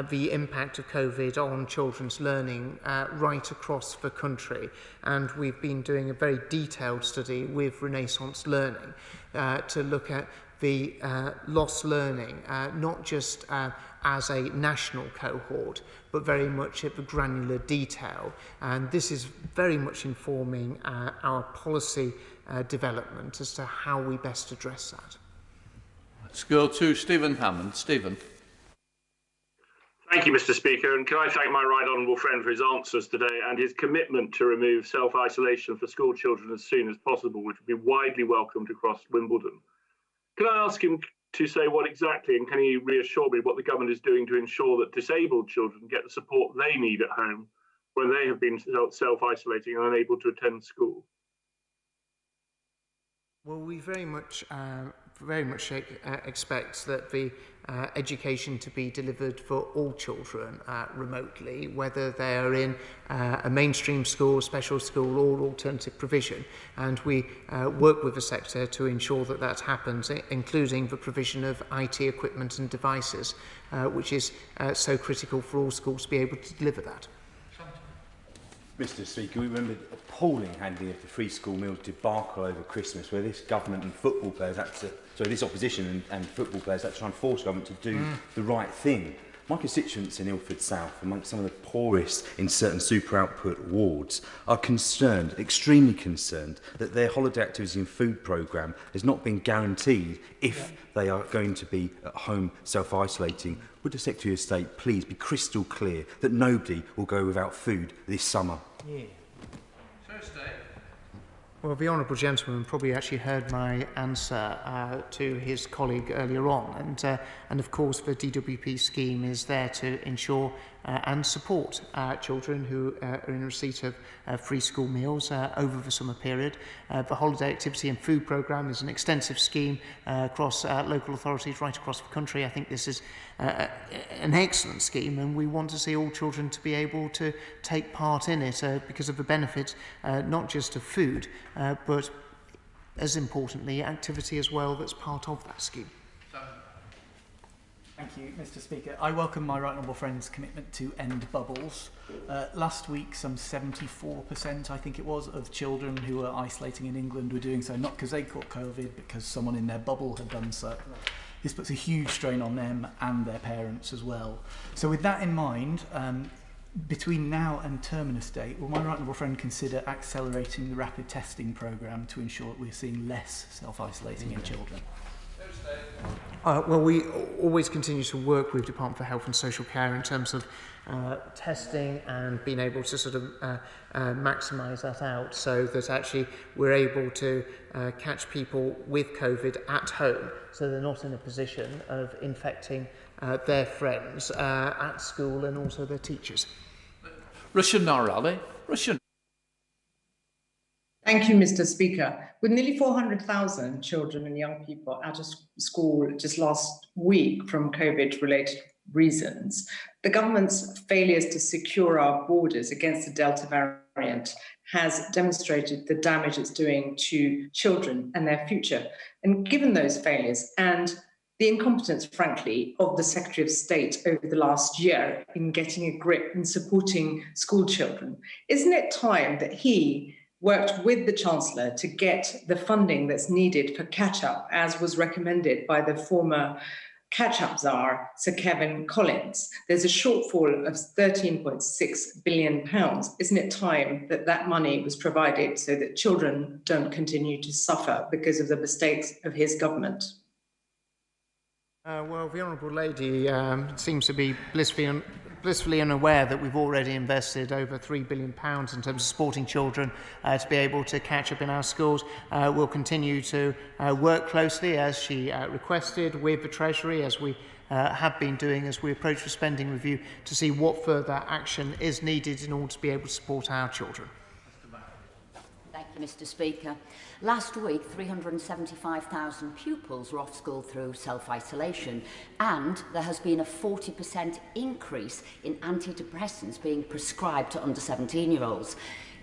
the impact of COVID on children's learning right across the country. And we've been doing a very detailed study with Renaissance Learning to look at the lost learning, not just as a national cohort, but very much at the granular detail. And this is very much informing our policy development as to how we best address that.
Let's go to Stephen Hammond. Stephen.
Thank you, Mr. Speaker, and can I thank my right honourable friend for his answers today and his commitment to remove self-isolation for school children as soon as possible, which would be widely welcomed across Wimbledon. Can I ask him to say what exactly, and can he reassure me what the government is doing to ensure that disabled children get the support they need at home when they have been self-isolating and unable to attend school?
Well, we very much expect that the education to be delivered for all children remotely, whether they are in a mainstream school, special school or alternative provision. And we work with the sector to ensure that that happens, including the provision of IT equipment and devices, which is so critical for all schools to be able to deliver that.
Mr. Speaker, we remember the appalling handling of the free school meals debacle over Christmas, where this government and football players had to, this opposition and football players had to try and force government to do the right thing. My constituents in Ilford South, amongst some of the poorest in certain super output wards, are concerned, extremely concerned, that their holiday activity and food programme has not been guaranteed if they are going to be at home self-isolating. Would the Secretary of State please be crystal clear that nobody will go without food this summer?
Yeah. Well, the honourable gentleman probably actually heard my answer to his colleague earlier on, and of course the DWP scheme is there to ensure and support children who are in receipt of free school meals over the summer period. The holiday activity and food programme is an extensive scheme across local authorities right across the country. I think this is an excellent scheme, and we want to see all children to be able to take part in it because of the benefit not just of food, but as importantly, activity as well that's part of that scheme.
Thank you, Mr. Speaker. I welcome my right honourable friend's commitment to end bubbles. Last week, some 74%, I think it was, of children who were isolating in England were doing so not because they caught COVID, but because someone in their bubble had done so. This puts a huge strain on them and their parents as well. So with that in mind, between now and terminus date, will my right honourable friend consider accelerating the rapid testing programme to ensure that we're seeing less self-isolating in children?
Well, we always continue to work with Department for Health and Social Care in terms of testing and being able to sort of maximise that out so that actually we're able to catch people with COVID at home so they're not in a position of infecting their friends at school and also their teachers.
Russian Narali. Russian.
Thank you, Mr. Speaker. With nearly 400,000 children and young people out of school just last week from COVID-related reasons, the government's failures to secure our borders against the Delta variant has demonstrated the damage it's doing to children and their future. And given those failures and the incompetence, frankly, of the Secretary of State over the last year in getting a grip and supporting school children, isn't it time that he worked with the Chancellor to get the funding that's needed for catch-up, as was recommended by the former catch-up czar, Sir Keir Collins? There's a shortfall of £13.6 billion. Isn't it time that that money was provided so that children don't continue to suffer because of the mistakes of his government?
Well, the Honourable Lady seems to be blissfully unaware that we've already invested over £3 billion in terms of supporting children to be able to catch up in our schools. We'll continue to work closely, as she requested, with the Treasury, as we have been doing as we approach the spending review, to see what further action is needed in order to be able to support our children.
Thank you, Mr. Speaker. Last week, 375,000 pupils were off school through self-isolation, and there has been a 40% increase in antidepressants being prescribed to under 17-year-olds.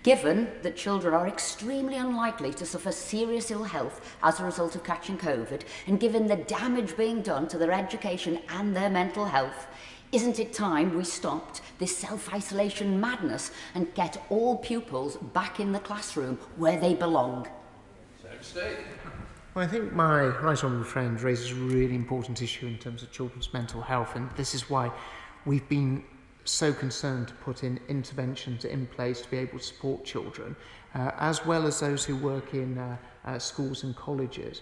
Given that children are extremely unlikely to suffer serious ill health as a result of catching COVID, and given the damage being done to their education and their mental health, isn't it time we stopped this self-isolation madness and get all pupils back in the classroom where they belong?
Well, I think my right honourable friend raises a really important issue in terms of children's mental health, and this is why we've been so concerned to put in interventions in place to be able to support children, as well as those who work in schools and colleges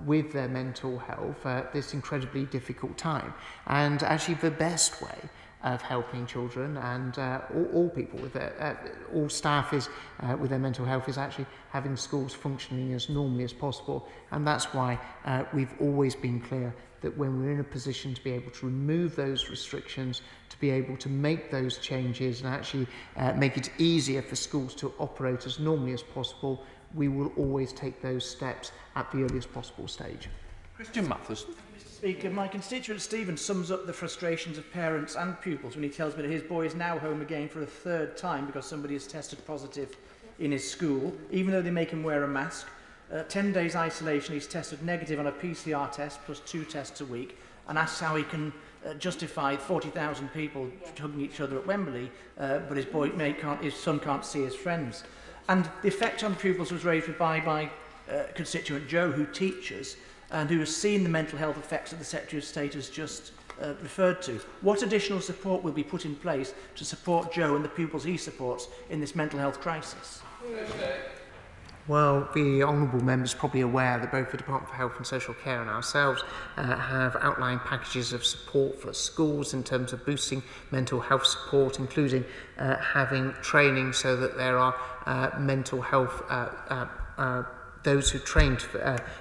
with their mental health at this incredibly difficult time. And actually the best way of helping children and all people with all staff is with their mental health is actually having schools functioning as normally as possible. And that's why we've always been clear that when we're in a position to be able to remove those restrictions, to be able to make those changes and actually make it easier for schools to operate as normally as possible, we will always take those steps at the earliest possible stage.
Christian Matheson.
Mr. Speaker, my constituent Stephen sums up the frustrations of parents and pupils when he tells me that his boy is now home again for a third time because somebody has tested positive in his school, even though they make him wear a mask. 10 days isolation, he's tested negative on a PCR test plus 2 tests a week, and asks how he can justify 40,000 people hugging each other at Wembley, but his son can't see his friends. And the effect on pupils was raised by my constituent Joe, who teaches and who has seen the mental health effects that the Secretary of State has just referred to. What additional support will be put in place to support Joe and the pupils he supports in this mental health crisis?
Well, the honourable member is probably aware that both the Department for Health and Social Care and ourselves have outlined packages of support for schools in terms of boosting mental health support, including having training so that there are mental health those who trained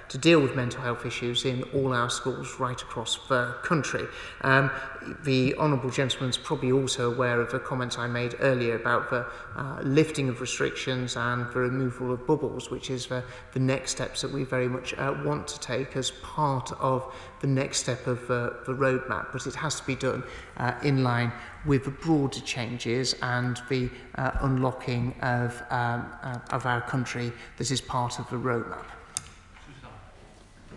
to deal with mental health issues in all our schools right across the country. The honourable gentleman's probably also aware of the comments I made earlier about the lifting of restrictions and the removal of bubbles, which is the next steps that we very much want to take as part of the next step of the roadmap. But it has to be done in line with the broader changes and the unlocking of our country that is part of the roadmap.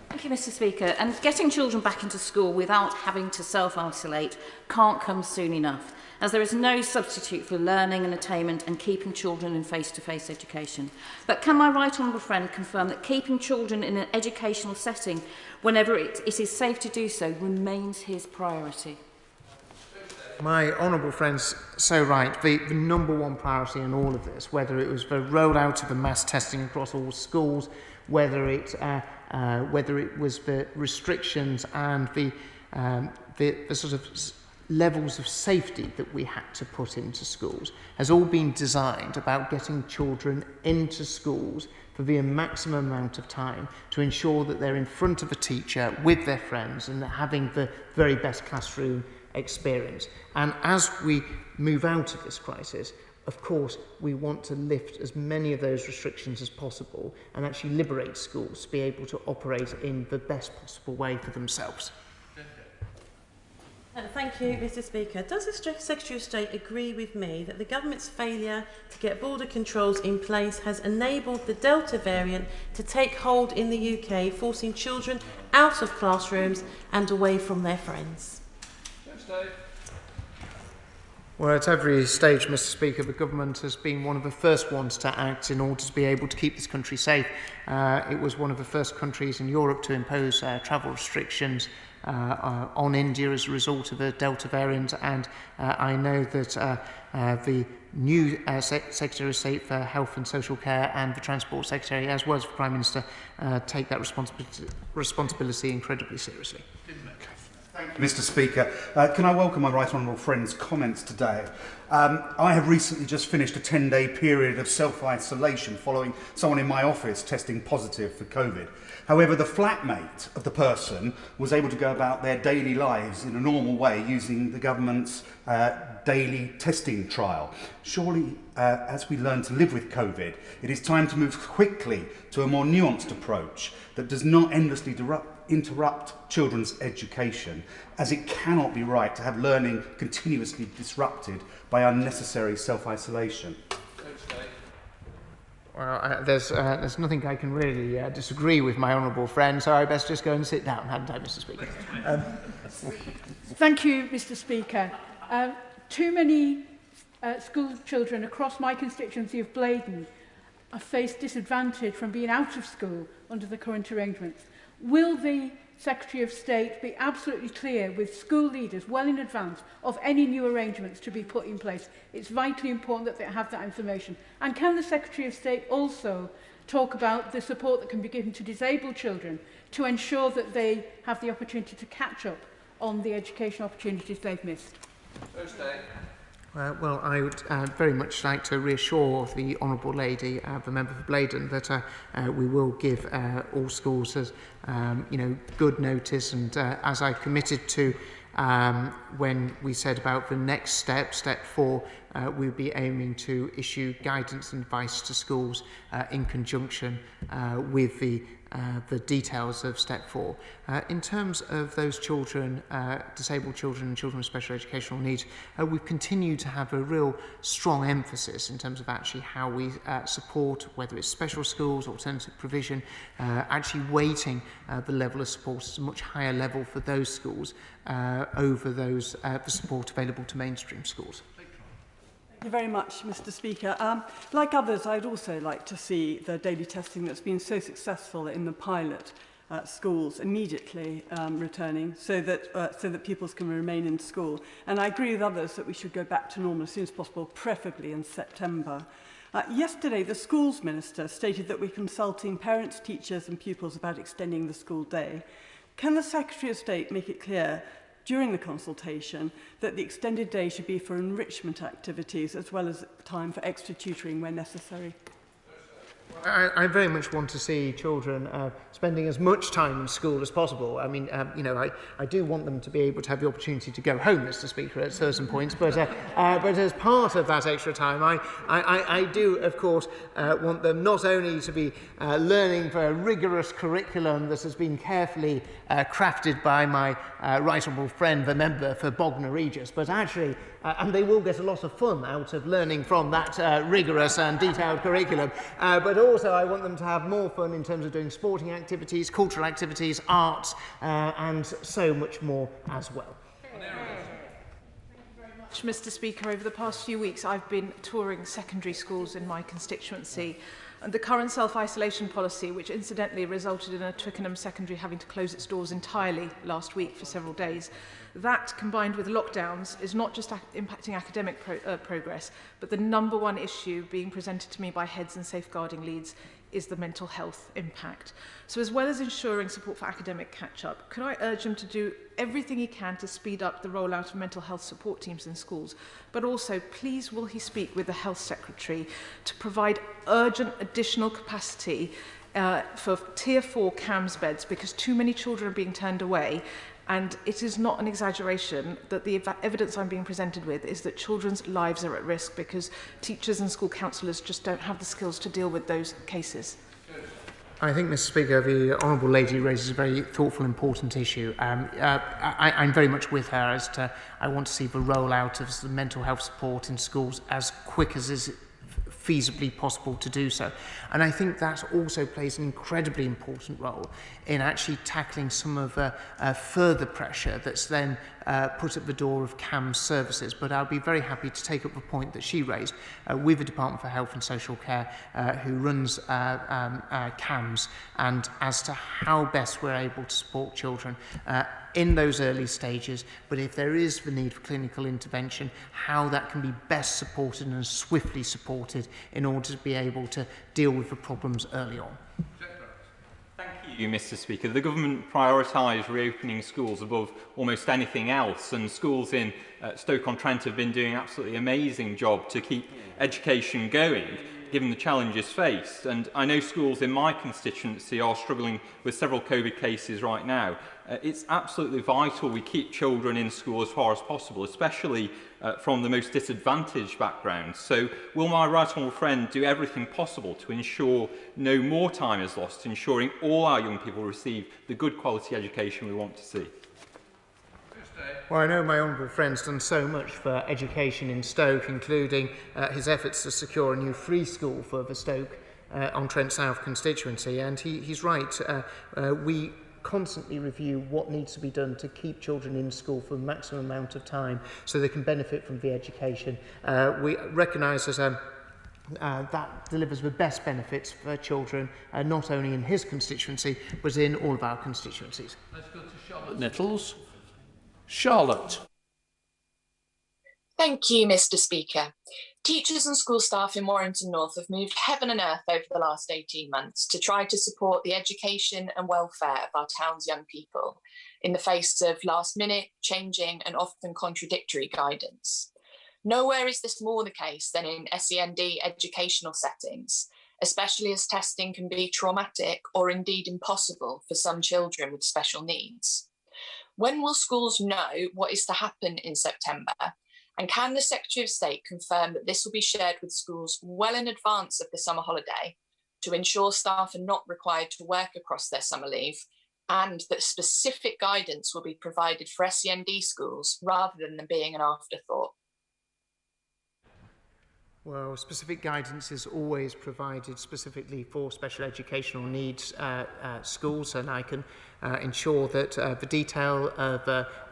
Thank you, Mr. Speaker. And getting children back into school without having to self-isolate can't come soon enough, as there is no substitute for learning and attainment and keeping children in face-to-face education. But can my right honourable friend confirm that keeping children in an educational setting, whenever it is safe to do so, remains his priority?
My honourable friend's so right. The number one priority in all of this, whether it was the rollout of the mass testing across all schools, whether it whether it was the restrictions and the sort of levels of safety that we had to put into schools, has all been designed about getting children into schools for the maximum amount of time to ensure that they're in front of a teacher with their friends and having the very best classroom experience. And as we move out of this crisis, of course, we want to lift as many of those restrictions as possible and actually liberate schools to be able to operate in the best possible way for themselves.
Thank you, Mr. Speaker. Does the Secretary of State agree with me that the government's failure to get border controls in place has enabled the Delta variant to take hold in the UK, forcing children out of classrooms and away from their friends?
Well, at every stage, Mr. Speaker, the government has been one of the first ones to act in order to be able to keep this country safe. It was one of the first countries in Europe to impose travel restrictions on India as a result of the Delta variant, and I know that the new Secretary of State for Health and Social Care and the Transport Secretary, as well as the Prime Minister, take that responsibility incredibly seriously.
Thank you, Mr. Speaker. Can I welcome my right honourable friend's comments today? I have recently just finished a 10-day period of self-isolation following someone in my office testing positive for COVID. However, the flatmate of the person was able to go about their daily lives in a normal way using the government's daily testing trial. Surely, as we learn to live with COVID, it is time to move quickly to a more nuanced approach that does not endlessly interrupt children's education, as it cannot be right to have learning continuously disrupted by unnecessary self-isolation.
Well, there's nothing I can really disagree with my honourable friend, so I best just go and sit down, hadn't I, Mr. Speaker?
Thank you, Mr. Speaker. Too many school children across my constituency of Blaydon are faced disadvantage from being out of school under the current arrangements. Will the Secretary of State be absolutely clear with school leaders well in advance of any new arrangements to be put in place? It's vitally important that they have that information. And can the Secretary of State also talk about the support that can be given to disabled children to ensure that they have the opportunity to catch up on the education opportunities they've missed?
Well, I would very much like to reassure the Honourable Lady, the member for Blaydon, that we will give all schools, good notice. And as I committed to when we said about the next step, step 4, we'll be aiming to issue guidance and advice to schools in conjunction with the details of step 4. In terms of those children, disabled children and children with special educational needs, we've continued to have a real strong emphasis in terms of actually how we support, whether it's special schools, alternative provision, actually weighting the level of support at a much higher level for those schools over those the support available to mainstream schools.
Thank you very much, Mr. Speaker. Like others, I'd also like to see the daily testing that's been so successful in the pilot schools immediately returning so that pupils can remain in school. And I agree with others that we should go back to normal as soon as possible, preferably in September. Yesterday, the Schools Minister stated that we're consulting parents, teachers and pupils about extending the school day. Can the Secretary of State make it clear during the consultation that the extended day should be for enrichment activities as well as time for extra tutoring where necessary?
I very much want to see children spending as much time in school as possible. I mean, I do want them to be able to have the opportunity to go home, Mr. Speaker, at certain points, but as part of that extra time, I do, of course, want them not only to be learning for a rigorous curriculum that has been carefully crafted by my right honourable friend, the member for Bognor Regis, but actually, and they will get a lot of fun out of learning from that rigorous and detailed curriculum, but also I want them to have more fun in terms of doing sporting activities, cultural activities, arts, and so much more as well.
Mr. Speaker, over the past few weeks I've been touring secondary schools in my constituency, and the current self-isolation policy, which incidentally resulted in a Twickenham secondary having to close its doors entirely last week for several days, that combined with lockdowns is not just impacting academic progress, but the #1 issue being presented to me by heads and safeguarding leads is the mental health impact. So as well as ensuring support for academic catch-up, could I urge him to do everything he can to speed up the rollout of mental health support teams in schools, but also please will he speak with the Health Secretary to provide urgent additional capacity for Tier 4 CAMS beds, because too many children are being turned away. And it is not an exaggeration that the evidence I'm being presented with is that children's lives are at risk because teachers and school counsellors just don't have the skills to deal with those cases.
I think, Mr. Speaker, the Honourable Lady raises a very thoughtful, important issue. I'm very much with her as to I want to see the rollout of the mental health support in schools as quick as is feasibly possible to do so. And I think that also plays an incredibly important role in actually tackling some of the further pressure that's then put at the door of CAMS services. But I'll be very happy to take up the point that she raised with the Department for Health and Social Care, who runs CAMS, and as to how best we're able to support children in those early stages, but if there is the need for clinical intervention, how that can be best supported and swiftly supported in order to be able to deal with the problems early on.
Thank you, Mr. Speaker. The government prioritised reopening schools above almost anything else, and schools in Stoke-on-Trent have been doing an absolutely amazing job to keep education going, given the challenges faced. And I know schools in my constituency are struggling with several COVID cases right now. It's absolutely vital we keep children in school as far as possible, especially from the most disadvantaged backgrounds. So will my right honourable friend do everything possible to ensure no more time is lost, ensuring all our young people receive the good quality education we want to see?
Well, I know my honourable friend's done so much for education in Stoke, including his efforts to secure a new free school for the Stoke-on-Trent South constituency, and he's right. We constantly review what needs to be done to keep children in school for the maximum amount of time so they can benefit from the education. We recognise that that delivers the best benefits for children, not only in his constituency, but in all of our constituencies.
Let's go to Charlotte Nichols. Charlotte.
Thank you, Mr. Speaker. Teachers and school staff in Warrington North have moved heaven and earth over the last 18 months to try to support the education and welfare of our town's young people in the face of last-minute, changing and often contradictory guidance. Nowhere is this more the case than in SEND educational settings, especially as testing can be traumatic or indeed impossible for some children with special needs. When will schools know what is to happen in September? And can the Secretary of State confirm that this will be shared with schools well in advance of the summer holiday to ensure staff are not required to work across their summer leave, and that specific guidance will be provided for SEND schools rather than them being an afterthought?
Well, specific guidance is always provided specifically for special educational needs schools, and I can ensure that the detail of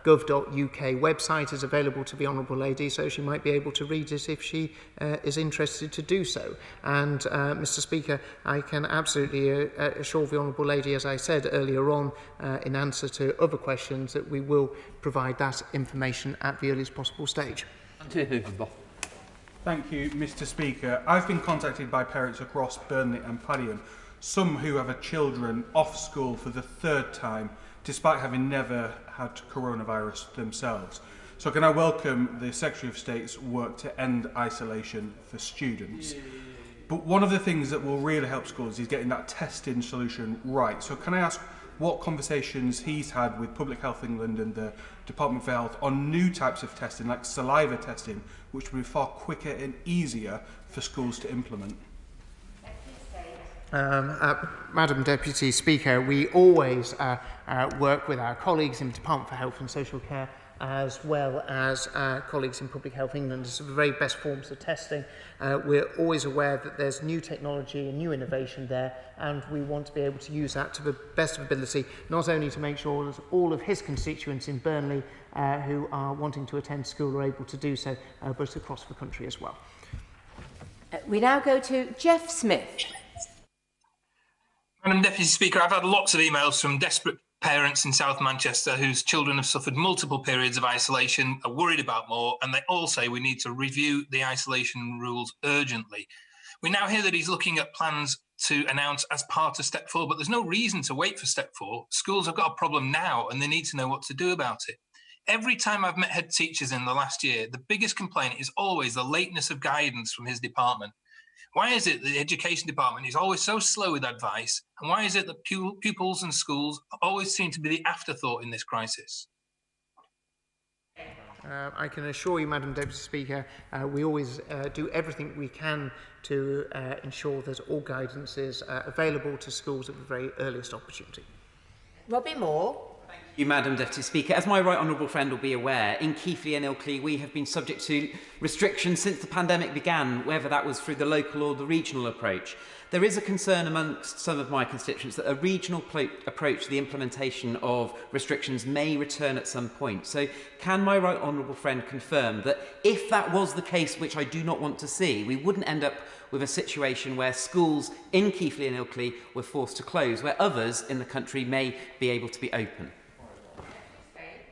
gov.uk website is available to the Honourable Lady, so she might be able to read it if she is interested to do so. And Mr. Speaker, I can absolutely assure the Honourable Lady, as I said earlier on in answer to other questions, that we will provide that information at the earliest possible stage.
Thank you, Mr. Speaker. I've been contacted by parents across Burnley and Padiham, some who have children off school for the third time, despite having never had coronavirus themselves. So can I welcome the Secretary of State's work to end isolation for students? But one of the things that will really help schools is getting that testing solution right. So can I ask what conversations he's had with Public Health England and the Department for Health on new types of testing, like saliva testing, which will be far quicker and easier for schools to implement?
Madam Deputy Speaker, we always work with our colleagues in the Department for Health and Social Care, as well as colleagues in Public Health England, as the very best forms of testing. We're always aware that there's new technology and new innovation there, and we want to be able to use that to the best of ability, not only to make sure that all of his constituents in Burnley who are wanting to attend school are able to do so, but across the country as well.
We now go to Jeff Smith.
Madam Deputy Speaker, I've had lots of emails from desperate parents in South Manchester whose children have suffered multiple periods of isolation, are worried about more, and they all say we need to review the isolation rules urgently. We now hear that he's looking at plans to announce as part of step 4, but there's no reason to wait for step 4. Schools have got a problem now and they need to know what to do about it. Every time I've met head teachers in the last year, the biggest complaint is always the lateness of guidance from his department. Why is it that the education department is always so slow with advice? And why is it that pupils and schools always seem to be the afterthought in this crisis?
I can assure you, Madam Deputy Speaker, we always do everything we can to ensure that all guidance is available to schools at the very earliest opportunity.
Robbie Moore.
Thank you, Madam Deputy Speaker. As my right honourable friend will be aware, in Keighley and Ilkley we have been subject to restrictions since the pandemic began, whether that was through the local or the regional approach. There is a concern amongst some of my constituents that a regional approach to the implementation of restrictions may return at some point. So can my right honourable friend confirm that if that was the case, which I do not want to see, we wouldn't end up with a situation where schools in Keighley and Ilkley were forced to close, where others in the country may be able to be open?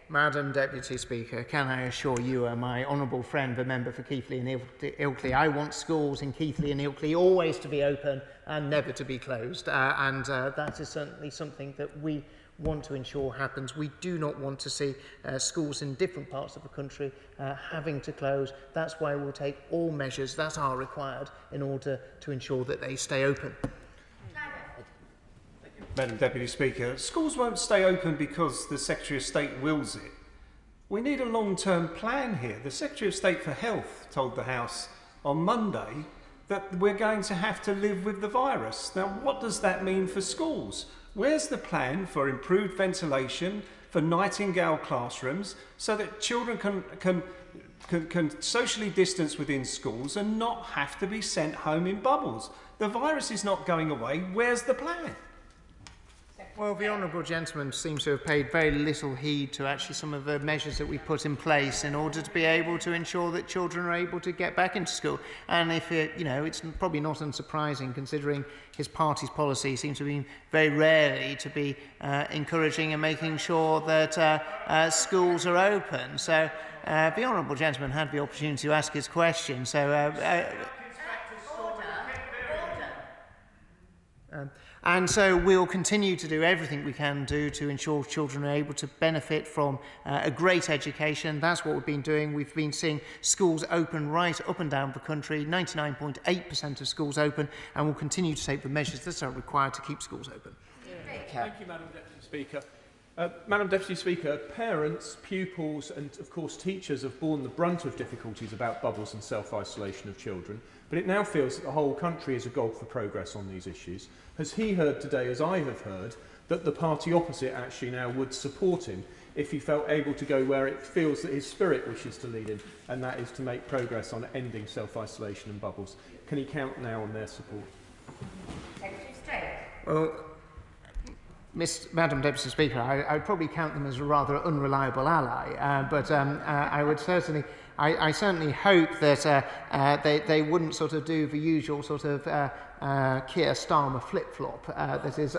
Madam Deputy Speaker, can I assure you, my honourable friend, the member for Keighley and Ilkley, I want schools in Keighley and Ilkley always to be open and never to be closed. That is certainly something that we want to ensure happens. We do not want to see schools in different parts of the country having to close. That's why we'll take all measures that are required in order to ensure that they stay open.
Madam Deputy Speaker, schools won't stay open because the Secretary of State wills it. We need a long-term plan here. The Secretary of State for Health told the House on Monday that we're going to have to live with the virus. Now, what does that mean for schools? Where's the plan for improved ventilation, for Nightingale classrooms, so that children can socially distance within schools and not have to be sent home in bubbles? The virus is not going away. Where's the plan?
Well, the honourable gentleman seems to have paid very little heed to actually some of the measures that we've put in place in order to be able to ensure that children are able to get back into school. And if it's probably not unsurprising, considering his party's policy seems to be very rarely to be encouraging and making sure that schools are open. So the honourable gentleman had the opportunity to ask his question. So. And so we'll continue to do everything we can do to ensure children are able to benefit from a great education. That's what we've been doing. We've been seeing schools open right up and down the country, 99.8% of schools open, and we'll continue to take the measures that are required to keep schools open.
Thank you, Madam Deputy Speaker. Madam Deputy Speaker, parents, pupils and, of course, teachers have borne the brunt of difficulties about bubbles and self-isolation of children, but it now feels that the whole country is agog for progress on these issues. Has he heard today, as I have heard, that the party opposite actually now would support him if he felt able to go where it feels that his spirit wishes to lead him, and that is to make progress on ending self-isolation and bubbles? Can he count now on their support?
Well, Madam Deputy Speaker, I would probably count them as a rather unreliable ally, but I would certainly, I certainly hope that they wouldn't sort of do the usual sort of Keir Starmer flip-flop. That is,